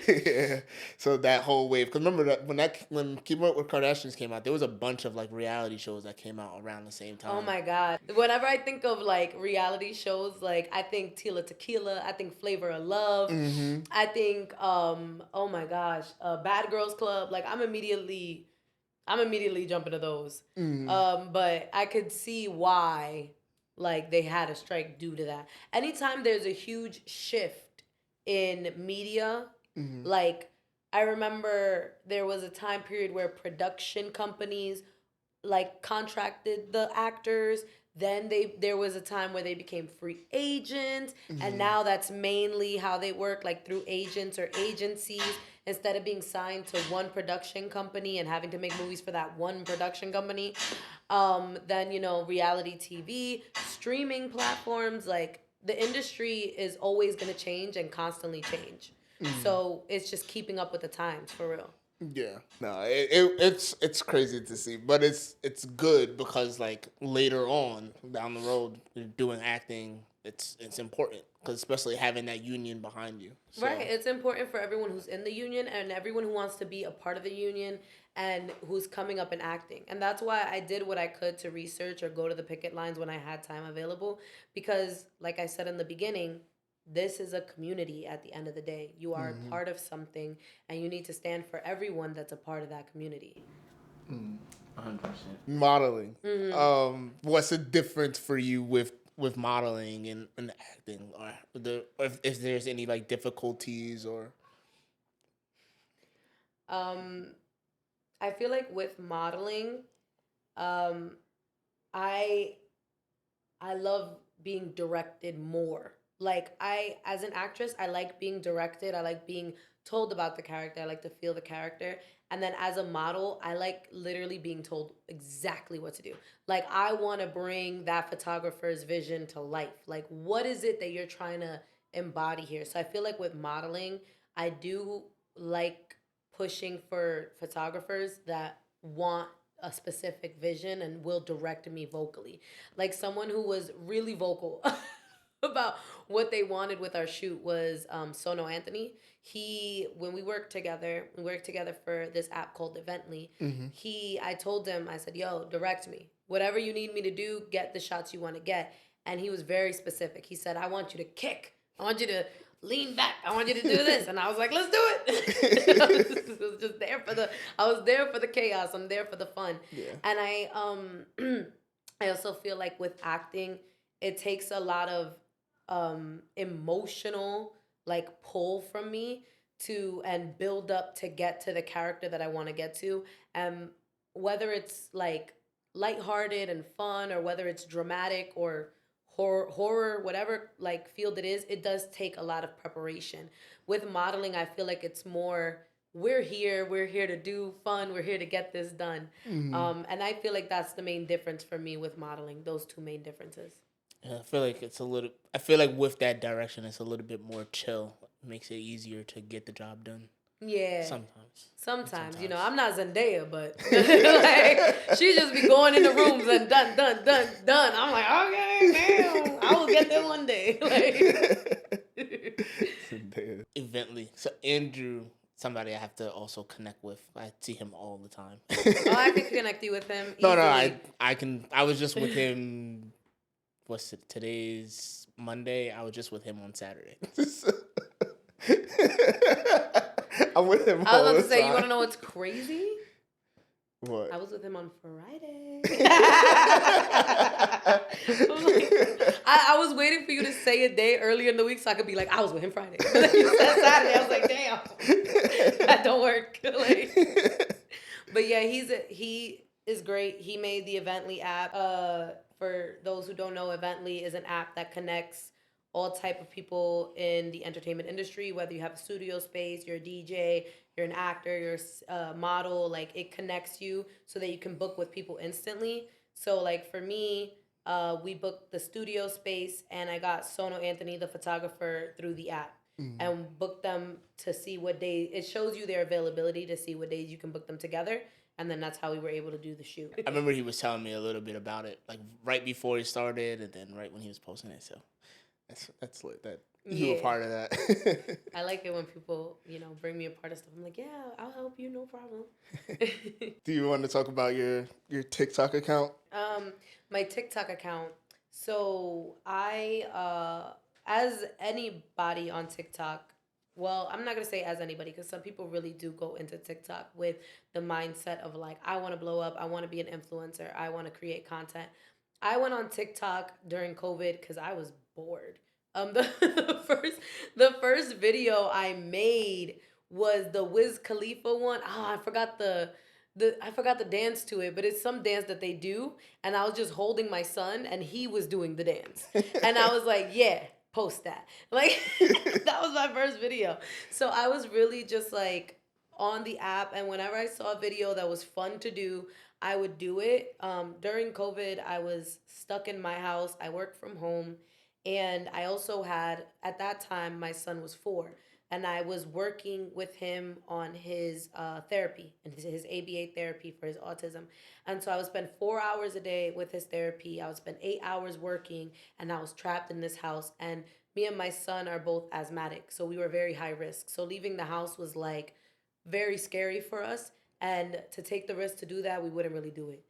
Yeah. So that whole wave, because remember that when Keeping Up with Kardashians came out, there was a bunch of like reality shows that came out around the same time. Oh my God. Whenever I think of like reality shows, like I think Tila Tequila, I think Flavor of Love, I think oh my gosh, Bad Girls Club. Like I'm immediately jumping to those. But I could see why like they had a strike due to that. Anytime there's a huge shift in media, like I remember there was a time period where production companies like contracted the actors. Then there was a time where they became free agents, and now that's mainly how they work, like through agents or agencies. Instead of being signed to one production company and having to make movies for that one production company, then reality TV, streaming platforms, like the industry is always going to change and constantly change. So it's just keeping up with the times, for real. Yeah, no, it's crazy to see, but it's good because like later on down the road, doing acting, it's important, because especially having that union behind you. So. Right, it's important for everyone who's in the union and everyone who wants to be a part of the union and who's coming up in acting, and that's why I did what I could to research or go to the picket lines when I had time available, because like I said in the beginning, this is a community at the end of the day. You are a part of something, and you need to stand for everyone that's a part of that community. 100%. Modeling. What's the difference for you with modeling and acting, or if there's any like difficulties or? I feel like with modeling, I love being directed more. Like as an actress, I like being directed. I like being told about the character. I like to feel the character. And then as a model, I like literally being told exactly what to do. Like I want to bring that photographer's vision to life. Like what is it that you're trying to embody here? So I feel like with modeling, I do like pushing for photographers that want a specific vision and will direct me vocally. Like someone who was really vocal about what they wanted with our shoot was Sono Anthony. When we worked together for this app called Evently. I told him, I said, yo, direct me. Whatever you need me to do, get the shots you want to get. And he was very specific. He said, I want you to kick. I want you to lean back. I want you to do this. And I was like, let's do it. I was there for the chaos. I'm there for the fun. Yeah. And I also feel like with acting, it takes a lot of emotional like pull from me and build up to get to the character that I want to get to. Whether it's like lighthearted and fun, or whether it's dramatic or horror, whatever like field it is, it does take a lot of preparation. With modeling, I feel like it's more we're here to do fun, we're here to get this done. And I feel like that's the main difference for me with modeling, those two main differences. Yeah, I feel like I feel like with that direction, it's a little bit more chill. It makes it easier to get the job done. Yeah. Sometimes. You know, I'm not Zendaya, but like she just be going in the rooms and done. I'm like, okay, damn, I will get there one day. Like, Evently. So Andrew, somebody I have to also connect with. I see him all the time. Oh, I can connect you with him. No, easily. I can. I was just with him. What's it? Today's Monday. I was just with him on Saturday. I'm with him. I was about to say, you want to know what's crazy? What? I was with him on Friday. I was waiting for you to say a day earlier in the week so I could be like, I was with him Friday. But then you said Saturday. I was like, damn, that don't work. Like, but yeah, he is great. He made the Evently app. For those who don't know, Evently is an app that connects all type of people in the entertainment industry, whether you have a studio space, you're a DJ, you're an actor, you're a model, like it connects you so that you can book with people instantly. So like for me, we booked the studio space and I got Sono Anthony, the photographer, through the app and booked them to see what day, it shows you their availability to see what days you can book them together. And then that's how we were able to do the shoot. I remember he was telling me a little bit about it, like right before he started and then right when he was posting it. So that's lit that you were part of that. I like it when people, you know, bring me a part of stuff. I'm like, yeah, I'll help you, no problem. Do you want to talk about your TikTok account? My TikTok account. So I, as anybody on TikTok, well, I'm not going to say as anybody because some people really do go into TikTok with the mindset of like, I want to blow up. I want to be an influencer. I want to create content. I went on TikTok during COVID because I was bored. The first video I made was the Wiz Khalifa one. I forgot the dance to it, but it's some dance that they do, and I was just holding my son, and he was doing the dance, and I was like, yeah, post that. Like that was my first video. So I was really just like on the app, and whenever I saw a video that was fun to do, I would do it. During COVID, I was stuck in my house. I worked from home. And I also had, at that time, my son was 4. And I was working with him on his therapy and his ABA therapy for his autism. And so I would spend 4 hours a day with his therapy. I would spend 8 hours working. And I was trapped in this house. And me and my son are both asthmatic. So we were very high risk. So leaving the house was like very scary for us. And to take the risk to do that, we wouldn't really do it.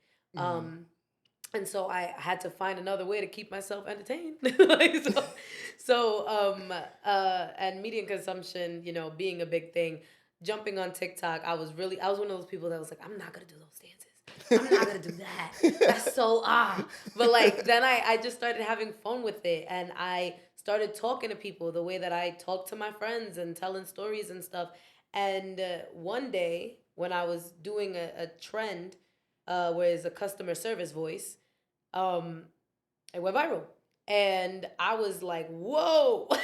And so I had to find another way to keep myself entertained. And media consumption, you know, being a big thing, jumping on TikTok, I was one of those people that was like, I'm not going to do those dances. I'm not going to do that. That's so, But like, then I just started having fun with it. And I started talking to people the way that I talk to my friends and telling stories and stuff. And one day when I was doing a trend, where it's a customer service voice, it went viral. And I was like, whoa. I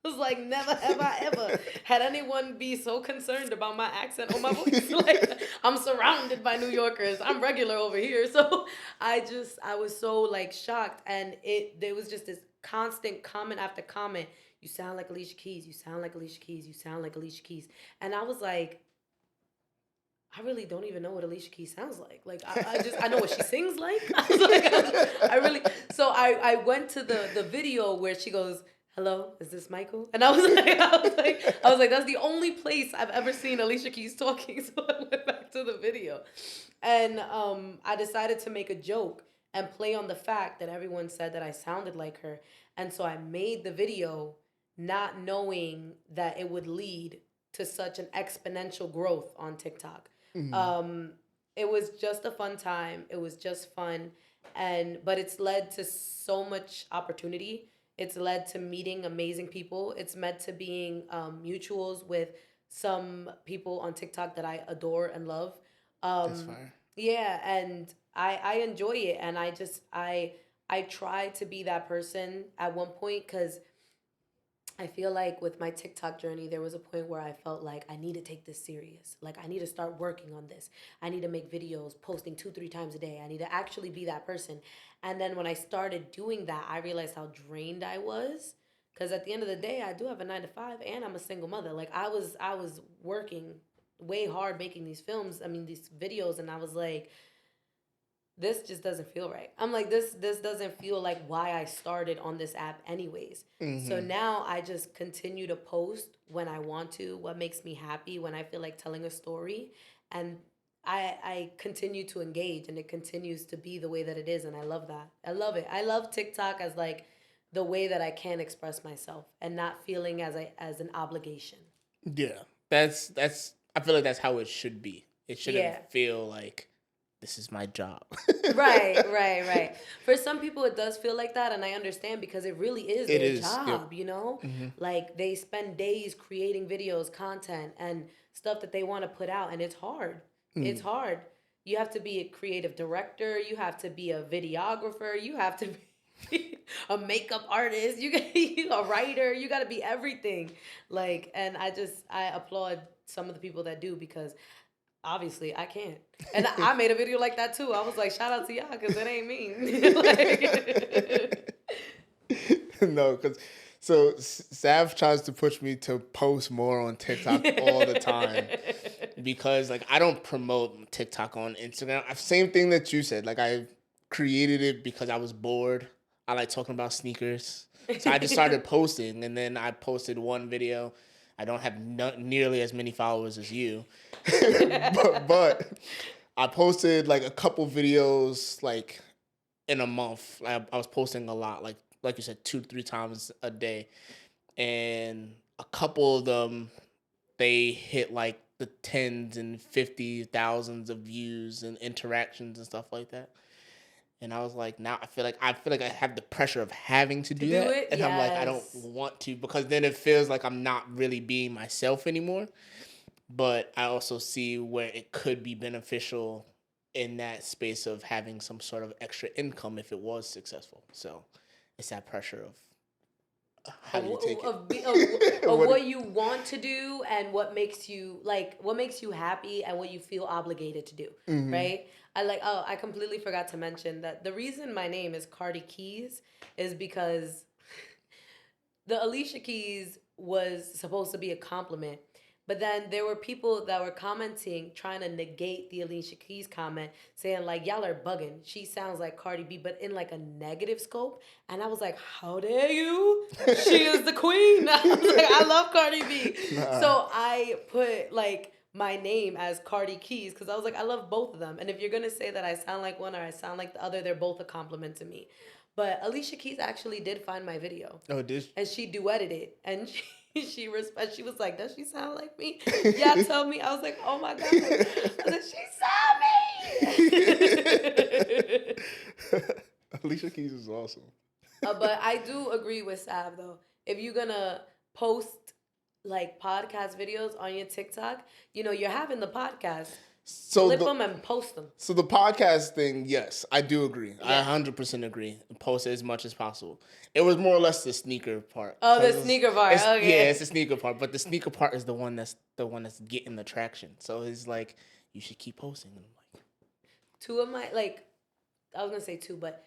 was like, never have I ever had anyone be so concerned about my accent or my voice. Like, I'm surrounded by New Yorkers. I'm regular over here. So I was so like shocked. And there was just this constant comment after comment. You sound like Alicia Keys. You sound like Alicia Keys. You sound like Alicia Keys. And I was like, I really don't even know what Alicia Keys sounds like. Like, I know what she sings like. So I went to the video where she goes, hello, is this Michael? And I was like, that's the only place I've ever seen Alicia Keys talking. So I went back to the video. And I decided to make a joke and play on the fact that everyone said that I sounded like her. And so I made the video not knowing that it would lead to such an exponential growth on TikTok. It was just a fun time. It was just fun. But it's led to so much opportunity. It's led to meeting amazing people. It's meant to being mutuals with some people on TikTok that I adore and love. That's fire. Yeah, and I enjoy it. And I I tried to be that person at one point because I feel like with my TikTok journey, there was a point where I felt like I need to take this serious. Like, I need to start working on this. I need to make videos, posting 2-3 times a day. I need to actually be that person. And then when I started doing that, I realized how drained I was. Because at the end of the day, I do have a 9 to 5 and I'm a single mother. Like, I was working way hard making these films, I mean, these videos. And I was like, this just doesn't feel right. I'm like, this doesn't feel like why I started on this app anyways. So now I just continue to post when I want to, what makes me happy, when I feel like telling a story. And I continue to engage and it continues to be the way that it is. And I love that. I love it. I love TikTok as like the way that I can express myself and not feeling as an obligation. Yeah, that's. I feel like that's how it should be. It shouldn't Yeah. feel like this is my job. Right. For some people, it does feel like that, and I understand because it really is It their is. Yep. job, you know? Like, they spend days creating videos, content, and stuff that they want to put out, and it's hard. It's hard. You have to be a creative director, you have to be a videographer, you have to be a makeup artist, you a writer, you got to be everything. Like, and I applaud some of the people that do because obviously I can't. And I made a video like that too. I was like, shout out to y'all because it ain't me. Like, No, because so Sav tries to push me to post more on TikTok all the time because like I don't promote TikTok on Instagram. Same thing that you said. Like I created it because I was bored. I like talking about sneakers, so I just started posting, and then I posted one video. I don't have nearly as many followers as you, but I posted like a couple videos like in a month. I was posting a lot, like you said, 2-3 times a day, and a couple of them they hit like the tens and 50,000s of views and interactions and stuff like that. And I was like, now I feel like I have the pressure of having to do that, it, and I'm like, I don't yes. want to because then it feels like I'm not really being myself anymore. But I also see where it could be beneficial in that space of having some sort of extra income if it was successful. So it's that pressure of how do you take it? Of what you want to do and what makes you happy and what you feel obligated to do, right? I completely forgot to mention that the reason my name is Cardi Keys is because the Alicia Keys was supposed to be a compliment. But then there were people that were commenting, trying to negate the Alicia Keys comment, saying like, y'all are bugging. She sounds like Cardi B, but in like a negative scope. And I was like, how dare you? She is the queen. I was like, I love Cardi B. So I put like my name as Cardi Keys because I was like, I love both of them. And if you're going to say that I sound like one or I sound like the other, they're both a compliment to me. But Alicia Keys actually did find my video. Oh, did she? And she duetted it. And she was like, does she sound like me? Yeah, tell me. I was like, oh my God. I was like, she saw me. Alicia Keys is awesome. But I do agree with Sav though. If you're gonna post like podcast videos on your TikTok, you're having the podcast. So Flip them and post them. So the podcast thing, yes, I do agree. Yeah. I 100% agree. Post it as much as possible. It was more or less the sneaker part. Oh, the sneaker part. Okay. Yeah, it's the sneaker part, but the sneaker part is the one that's getting the traction. So it's like you should keep posting. Like two of my I was gonna say two, but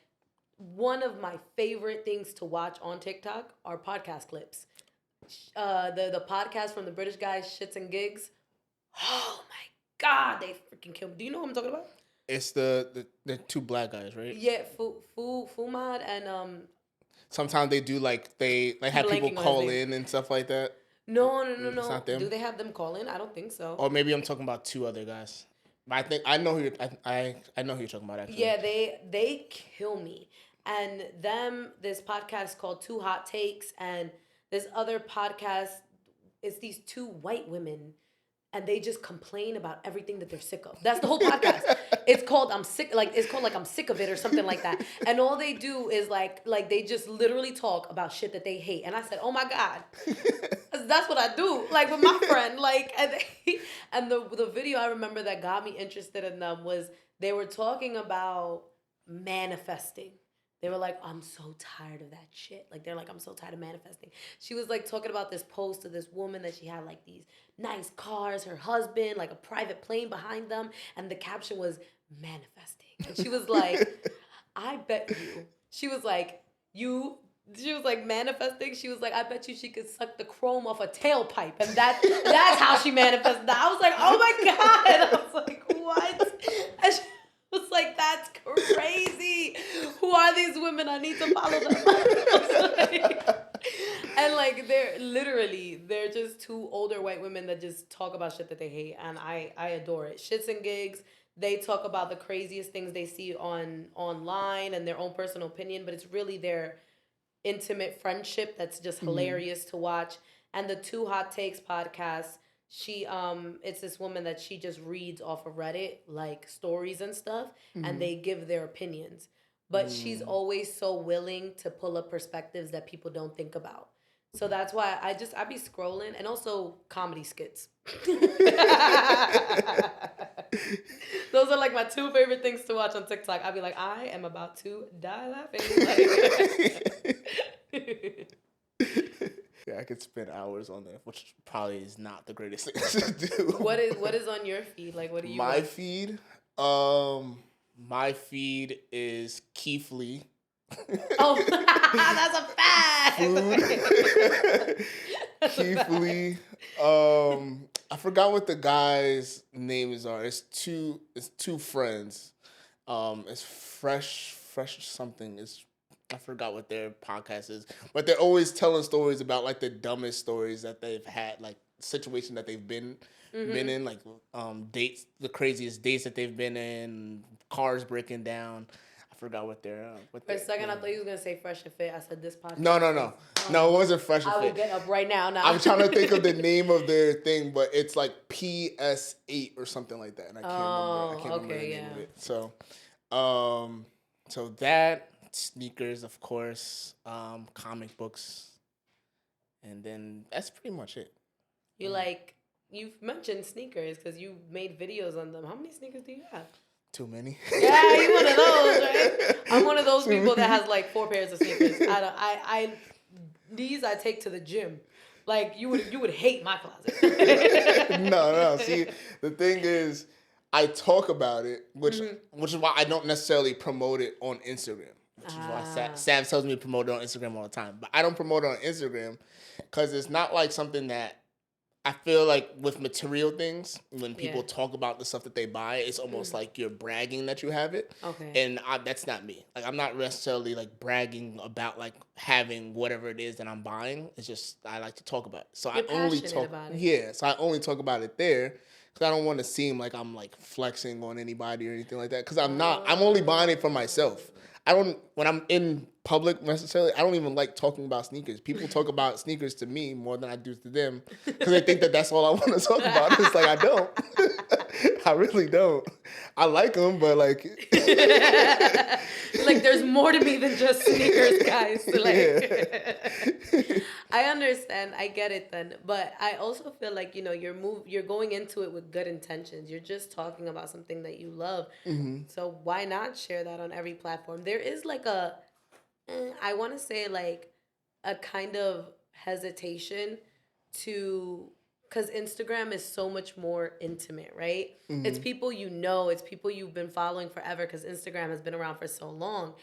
one of my favorite things to watch on TikTok are podcast clips. The podcast from the British guys, Shits and Gigs. Oh my God, they freaking kill me. Do you know what I'm talking about? It's the two black guys, right? Yeah, Fumad and Sometimes they do they have people call in and stuff like that. No. It's not them. Do they have them call in? I don't think so. Or maybe I'm talking about two other guys. But I think I know who I know who you're talking about actually. Yeah, they kill me. And this podcast called Two Hot Takes, and this other podcast, it's these two white women, and they just complain about everything that they're sick of. That's the whole podcast. It's called I'm sick of it or something like that. And all they do is like they just literally talk about shit that they hate. And I said, oh my God, that's what I do. Like with my friend, and the video I remember that got me interested in them was they were talking about manifesting. They were like, I'm so tired of that shit. Like, they're like, I'm so tired of manifesting. She was like talking about this post of this woman that she had like these nice cars, her husband, like a private plane behind them. And the caption was manifesting. And she was like, I bet you. She was like, manifesting. She was like, I bet you she could suck the chrome off a tailpipe. And that's how she manifested that. I was like, oh my God. I was like, what? And she was like, that's crazy. Who are these women? I need to follow them. And like, they're just two older white women that just talk about shit that they hate. And I adore it. Shits and gigs. They talk about the craziest things they see online and their own personal opinion, but it's really their intimate friendship that's just hilarious to watch. And the Two Hot Takes podcast, it's this woman that she just reads off of Reddit, like stories and stuff, and they give their opinions. But she's always so willing to pull up perspectives that people don't think about. So that's why I be scrolling, and also comedy skits. Those are like my two favorite things to watch on TikTok. I'd be like, I am about to die laughing. Yeah, I could spend hours on there, which probably is not the greatest thing to do. What is on your feed? Like, what do you My watch? feed? My feed is Keith Lee. Oh, that's a fact. Keith Lee. I forgot what the guy's names are. It's two friends. It's fresh something. I forgot what their podcast is, but they're always telling stories about like the dumbest stories that they've had, like situation that they've been in, like dates, the craziest dates that they've been in, cars breaking down. I forgot what they're. For a second, I thought you was gonna say Fresh and Fit. I said this podcast. No, it wasn't Fresh and Fit. I will get up right now. I'm trying to think of the name of their thing, but it's like PS8 or something like that, and I can't remember the name of it. So, so that, sneakers, of course, comic books, and then that's pretty much it. You've mentioned sneakers because you made videos on them. How many sneakers do you have? Too many. Yeah, you're one of those, right? I'm one of those people that has like 4 pairs of sneakers. These I take to the gym. Like you would hate my closet. No. See, the thing is, I talk about it, which is why I don't necessarily promote it on Instagram. Which is why Sav tells me to promote it on Instagram all the time. But I don't promote it on Instagram because it's not like something that I feel like with material things, when people talk about the stuff that they buy, it's almost like you're bragging that you have it. Okay. And that's not me. Like, I'm not necessarily like bragging about like having whatever it is that I'm buying. It's just I like to talk about it. So you're passionate about it. Yeah. So I only talk about it there because I don't want to seem like I'm like flexing on anybody or anything like that. Because I'm not. I'm only buying it for myself. When I'm in public necessarily, I don't even like talking about sneakers. People talk about sneakers to me more than I do to them because they think that that's all I want to talk about. It's like, I don't. I really don't. I like them, but like... like, there's more to me than just sneakers, guys. I understand. I get it then. But I also feel like, you're going into it with good intentions. You're just talking about something that you love. So why not share that on every platform? There is like I want to say like a kind of hesitation because Instagram is so much more intimate, right? It's people it's people you've been following forever because Instagram has been around for so long.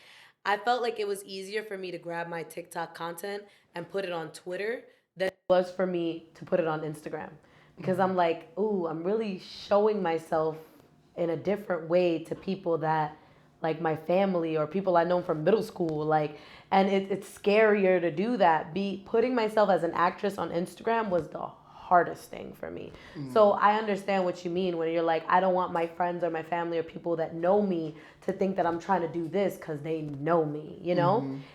I felt like it was easier for me to grab my TikTok content and put it on Twitter than it was for me to put it on Instagram. Because I'm like, ooh, I'm really showing myself in a different way to people that like my family or people I know from middle school, like, and it's scarier to do that. Putting myself as an actress on Instagram was the hardest thing for me. So I understand what you mean when you're like, I don't want my friends or my family or people that know me to think that I'm trying to do this because they know me,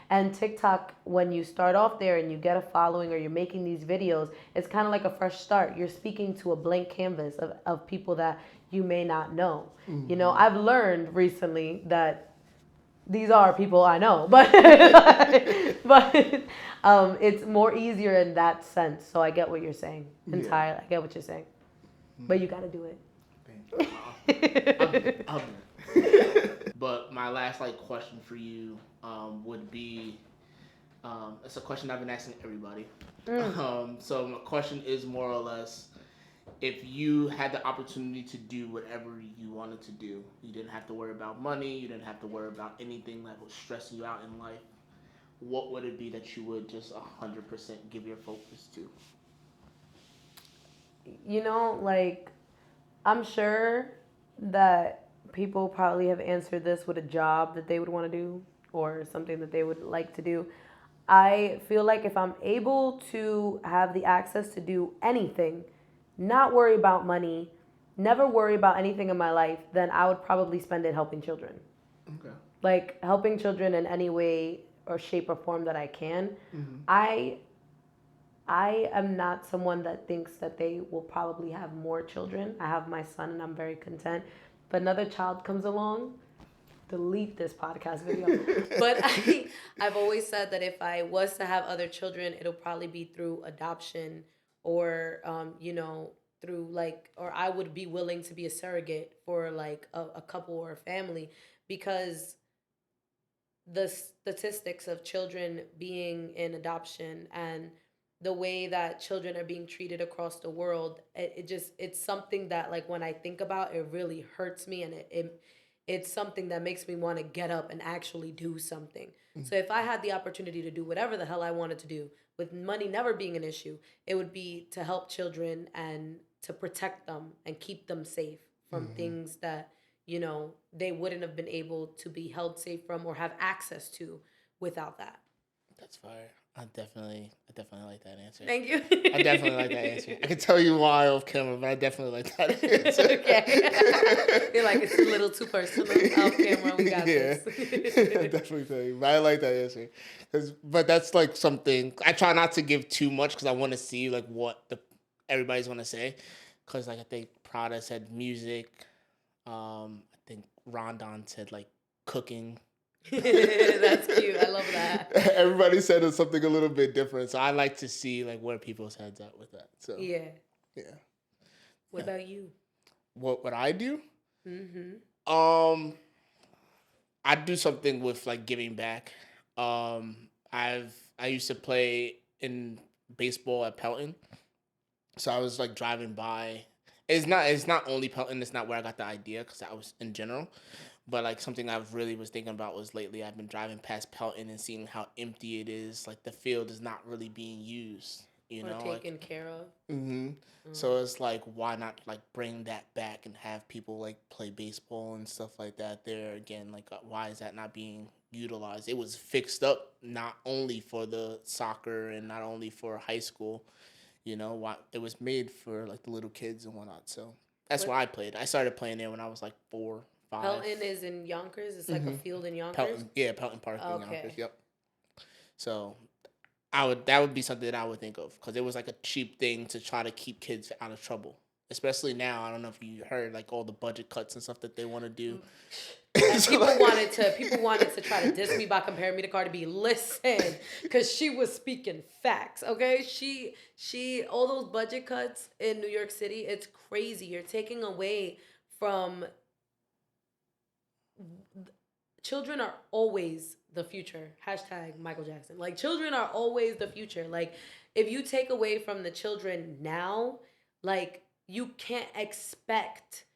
And TikTok, when you start off there and you get a following or you're making these videos, it's kind of like a fresh start. You're speaking to a blank canvas of people that you may not know. I've learned recently that these are people I know, but it's more easier in that sense. So I get what you're saying entirely. I get what you're saying, but you got to do it. I'll do it. But my last like question for you would be, it's a question I've been asking everybody. So my question is more or less, if you had the opportunity to do whatever you wanted to do, you didn't have to worry about money, you didn't have to worry about anything that was stressing you out in life, what would it be that you would just 100% give your focus to? You know, like, I'm sure that people probably have answered this with a job that they would want to do or something that they would like to do. I feel like if I'm able to have the access to do anything, not worry about money, never worry about anything in my life, then I would probably spend it helping children. Okay. Like helping children in any way or shape or form that I can. Mm-hmm. I am not someone that thinks that they will probably have more children. I have my son and I'm very content. If another child comes along, delete this podcast video. But I've always said that if I was to have other children, it'll probably be through adoption or, through like, or I would be willing to be a surrogate for like a couple or a family because the statistics of children being in adoption and the way that children are being treated across the world, it's something that like when I think about it really hurts me and it's something that makes me want to get up and actually do something. So if I had the opportunity to do whatever the hell I wanted to do, with money never being an issue, it would be to help children and to protect them and keep them safe from things that, they wouldn't have been able to be held safe from or have access to without that. That's fire. I definitely like that answer. Thank you. I definitely like that answer. I can tell you why off camera, but I definitely like that answer. Okay. You're like, it's a little too personal. Off camera, we got this. I definitely tell you. But I like that answer. But that's like something, I try not to give too much because I want to see like what everybody's going to say. Because like I think Prada said music. I think Rondon said like cooking. That's cute. I love that. Everybody said it's something a little bit different, so I like to see like where people's heads at with that. So Yeah. yeah. What about you? What I do? Mm-hmm. I do something with like giving back. I used to play in baseball at Pelton, so I was like driving by. It's not only Pelton. It's not where I got the idea because I was in general. But like something I really was thinking about was lately I've been driving past Pelton and seeing how empty it is. Like the field is not really being used, Or taken care of. Mm-hmm. So it's like, why not like bring that back and have people like play baseball and stuff like that there again? Like, why is that not being utilized? It was fixed up not only for the soccer and not only for high school, why it was made for like the little kids and whatnot. So that's why I played. I started playing there when I was like 4, 5. Pelton is in Yonkers. It's like a field in Yonkers. Pelton Park in Yonkers. Yep. So that would be something that I would think of because it was like a cheap thing to try to keep kids out of trouble. Especially now, I don't know if you heard like all the budget cuts and stuff that they want to do. And people wanted to try to diss me by comparing me to Cardi B. Listen, because she was speaking facts. Okay, she all those budget cuts in New York City. It's crazy. You're taking away from children are always the future. Hashtag Michael Jackson. Like children are always the future. Like if you take away from the children now, like you can't expect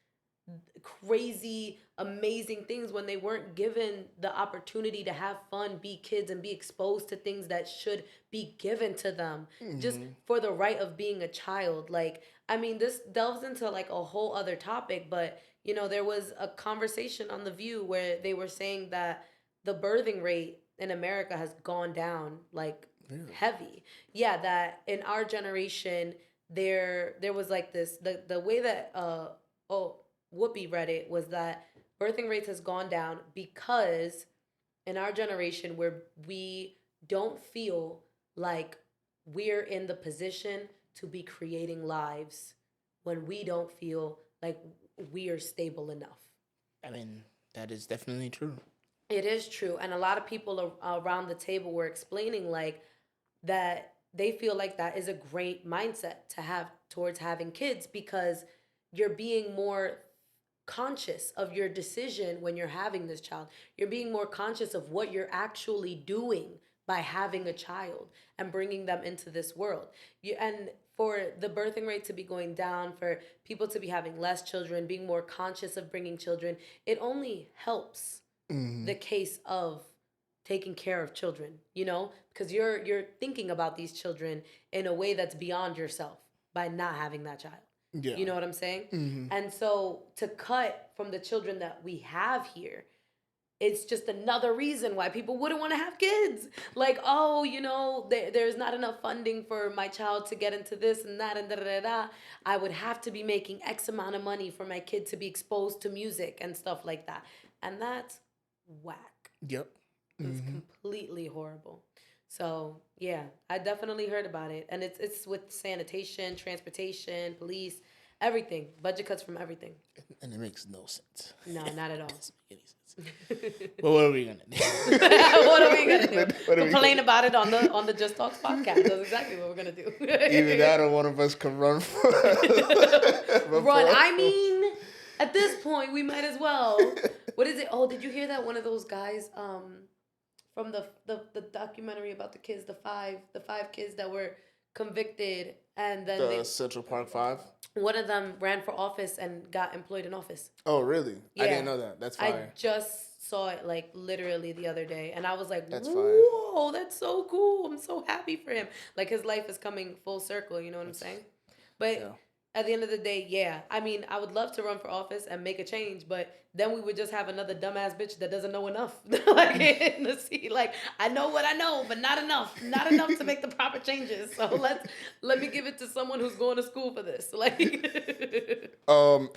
crazy amazing things when they weren't given the opportunity to have fun, be kids, and be exposed to things that should be given to them just for the right of being a child. Like, I mean, this delves into like a whole other topic, but there was a conversation on The View where they were saying that the birthing rate in America has gone down like heavy. Yeah, that in our generation there was like this the way that Whoopi read it was that birthing rates has gone down because in our generation where we don't feel like we're in the position to be creating lives when we don't feel like we are stable enough. I mean, that is definitely true. It is true. And a lot of people around the table were explaining like that they feel like that is a great mindset to have towards having kids because you're being more conscious of your decision when you're having this child. You're being more conscious of what you're actually doing by having a child and bringing them into this world. And for the birthing rate to be going down, for people to be having less children, being more conscious of bringing children, it only helps the case of taking care of children, because you're thinking about these children in a way that's beyond yourself by not having that child. Yeah. You know what I'm saying? And so to cut from the children that we have here, it's just another reason why people wouldn't want to have kids. Like, oh, there's not enough funding for my child to get into this and that and da-da-da-da. I would have to be making X amount of money for my kid to be exposed to music and stuff like that. And that's whack. Yep. It's completely horrible. So, yeah, I definitely heard about it. And it's with sanitation, transportation, police, everything. Budget cuts from everything. And it makes no sense. No, not at all. It doesn't make any sense. But what are we gonna do? What are we gonna do? Complain about it on the Just Talks podcast. That's exactly what we're gonna do. Either that or one of us can run for run. I mean, at this point, we might as well. What is it? Oh, did you hear that one of those guys from the documentary about the kids, the five kids that were convicted, and then the Central Park 5? One of them ran for office and got employed in office. Oh, really? Yeah. I didn't know that. That's fire. I just saw it like literally the other day, and I was like, That's whoa, fire. that's so cool. I'm so happy for him. Like, his life is coming full circle, you know what I'm saying? But at the end of the day, yeah. I mean, I would love to run for office and make a change, but then we would just have another dumbass bitch that doesn't know enough. Like, in the seat. Like, I know what I know, but not enough. Not enough to make the proper changes. So let me give it to someone who's going to school for this. Like,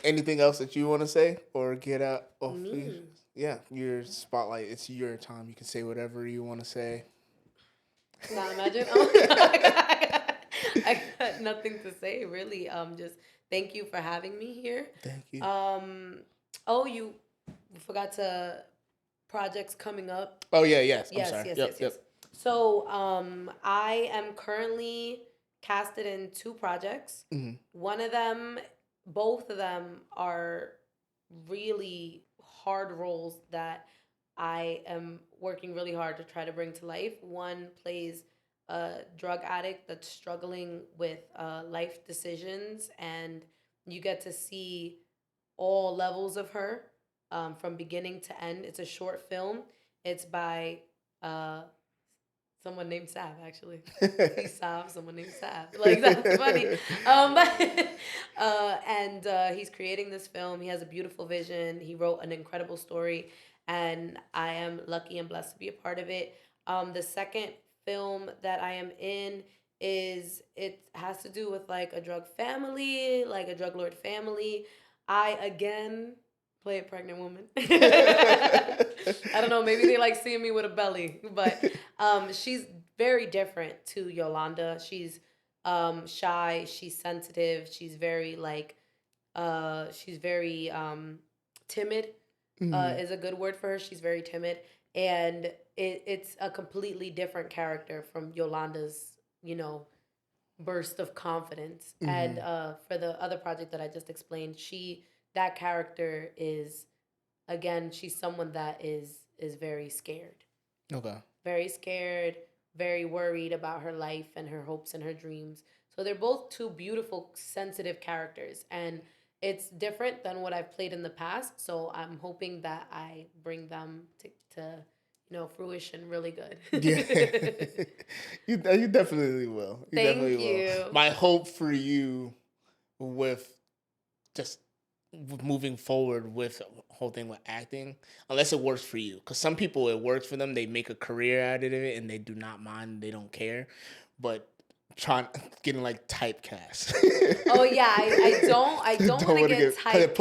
anything else that you want to say or get out? Me? Yeah, your spotlight. It's your time. You can say whatever you want to say. Now imagine. I got nothing to say, really. Just thank you for having me here. Thank you. You forgot to projects coming up. Oh, yeah, yes. I'm Yes, sorry. yes. So, I am currently casted in 2 projects. Mm-hmm. Both of them are really hard roles that I am working really hard to try to bring to life. One plays a drug addict that's struggling with life decisions, and you get to see all levels of her from beginning to end. It's a short film. It's by someone named Sav, actually. He's Sav, someone named Sav. Like, that's funny. And he's creating this film. He has a beautiful vision. He wrote an incredible story, and I am lucky and blessed to be a part of it. The second film that I am in it has to do with like a drug family, like a drug lord family. I again play a pregnant woman. I don't know, maybe they like seeing me with a belly, but she's very different to Yolanda. She's shy, she's sensitive, she's very timid. Is a good word for her. She's very timid, and it's a completely different character from Yolanda's, burst of confidence. Mm-hmm. And for the other project that I just explained, that character is, again, she's someone that is very scared. Okay. Very scared, very worried about her life and her hopes and her dreams. So they're both 2 beautiful, sensitive characters, and it's different than what I've played in the past. So I'm hoping that I bring them to fruition really good. Yeah. You definitely will. Thank you. My hope for you with just moving forward with the whole thing with acting, unless it works for you, because some people it works for them, they make a career out of it and they do not mind, they don't care, but getting like typecast. Oh yeah, I don't want to get typecast. It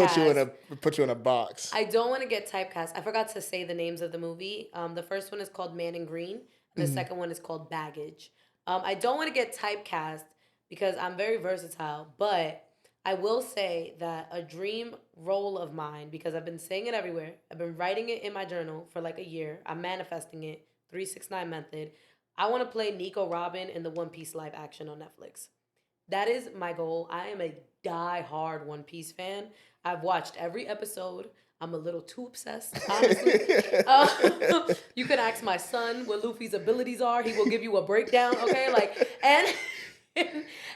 puts you in a box. I don't want to get typecast. I forgot to say the names of the movie. The first one is called Man in Green, and the second one is called Baggage. I don't want to get typecast because I'm very versatile, but I will say that a dream role of mine, because I've been saying it everywhere, I've been writing it in my journal for like a year, I'm manifesting it, 369 method. I want to play Nico Robin in the One Piece live action on Netflix. that is my goal. I am a die-hard One Piece fan. I've watched every episode. I'm a little too obsessed, honestly. You can ask my son what Luffy's abilities are. He will give you a breakdown, okay? Like, and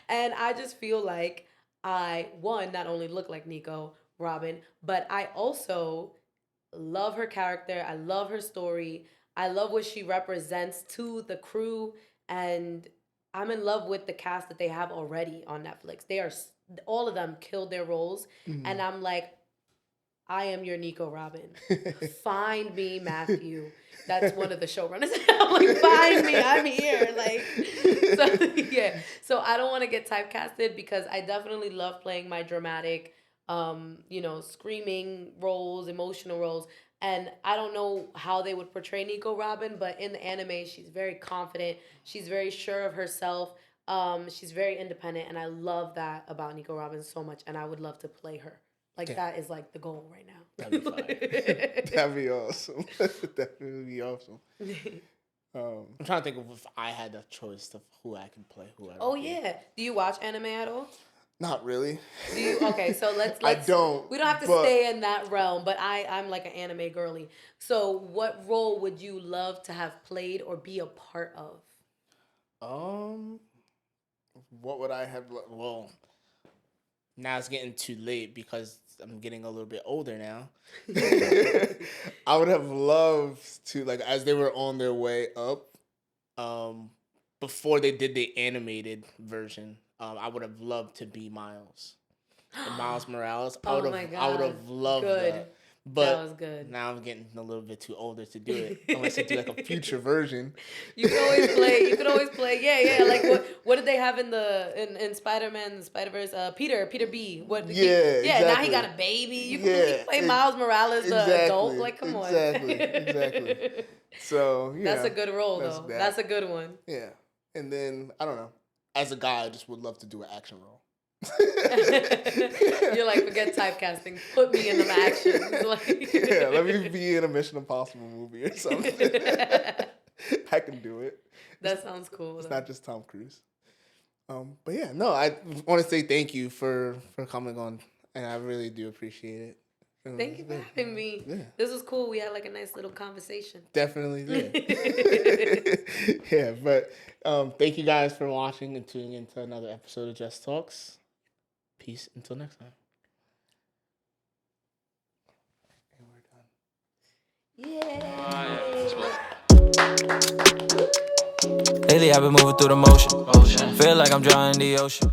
and I just feel like I, one, not only look like Nico Robin, but I also love her character. I love her story. I love what she represents to the crew, and I'm in love with the cast that they have already on Netflix. They are all of them killed their roles, and I'm like, I am your Nico Robin. Find me, Matthew. That's one of the showrunners. I'm like, find me. I'm here. Like, so yeah. So I don't want to get typecasted because I definitely love playing my dramatic, screaming roles, emotional roles. And I don't know how they would portray Nico Robin, but in the anime, she's very confident. She's very sure of herself. She's very independent, and I love that about Nico Robin so much. And I would love to play her. Like, that is, like, the goal right now. That'd be fire. That'd be awesome. Definitely be awesome. I'm trying to think of if I had a choice of who I can play, whoever. Oh, yeah. Do you watch anime at all? Not really. Do you? Okay, so let's I don't. We don't have to stay in that realm, but I'm like an anime girly. So what role would you love to have played or be a part of? What would I have... Well, now it's getting too late because I'm getting a little bit older now. I would have loved to, like, as they were on their way up, before they did the animated version, I would have loved to be Miles. Miles Morales. I would have loved that. But that was good. Now I'm getting a little bit too older to do it. Unless I do like a future version. You can always play. Yeah. Like what did they have in Spider-Man, the Spider-Verse? Peter B. Exactly. Now he got a baby. You can play Miles Morales, the adult. Like, come on. Exactly. So that's a good role though. That's a good one. Yeah. And then I don't know. As a guy, I just would love to do an action role. You're like, forget typecasting. Put me in the action. Like, yeah, let me be in a Mission Impossible movie or something. I can do it. That sounds cool. It's not just Tom Cruise. But yeah, no, I want to say thank you for coming on, and I really do appreciate it. Thank you for having me. Yeah. This was cool. We had like a nice little conversation. Definitely did. Yeah, but thank you guys for watching and tuning into another episode of Just Talks. Peace until next time. And we're done. Lately I've been moving through the motion. Feel like I'm drowning in the ocean.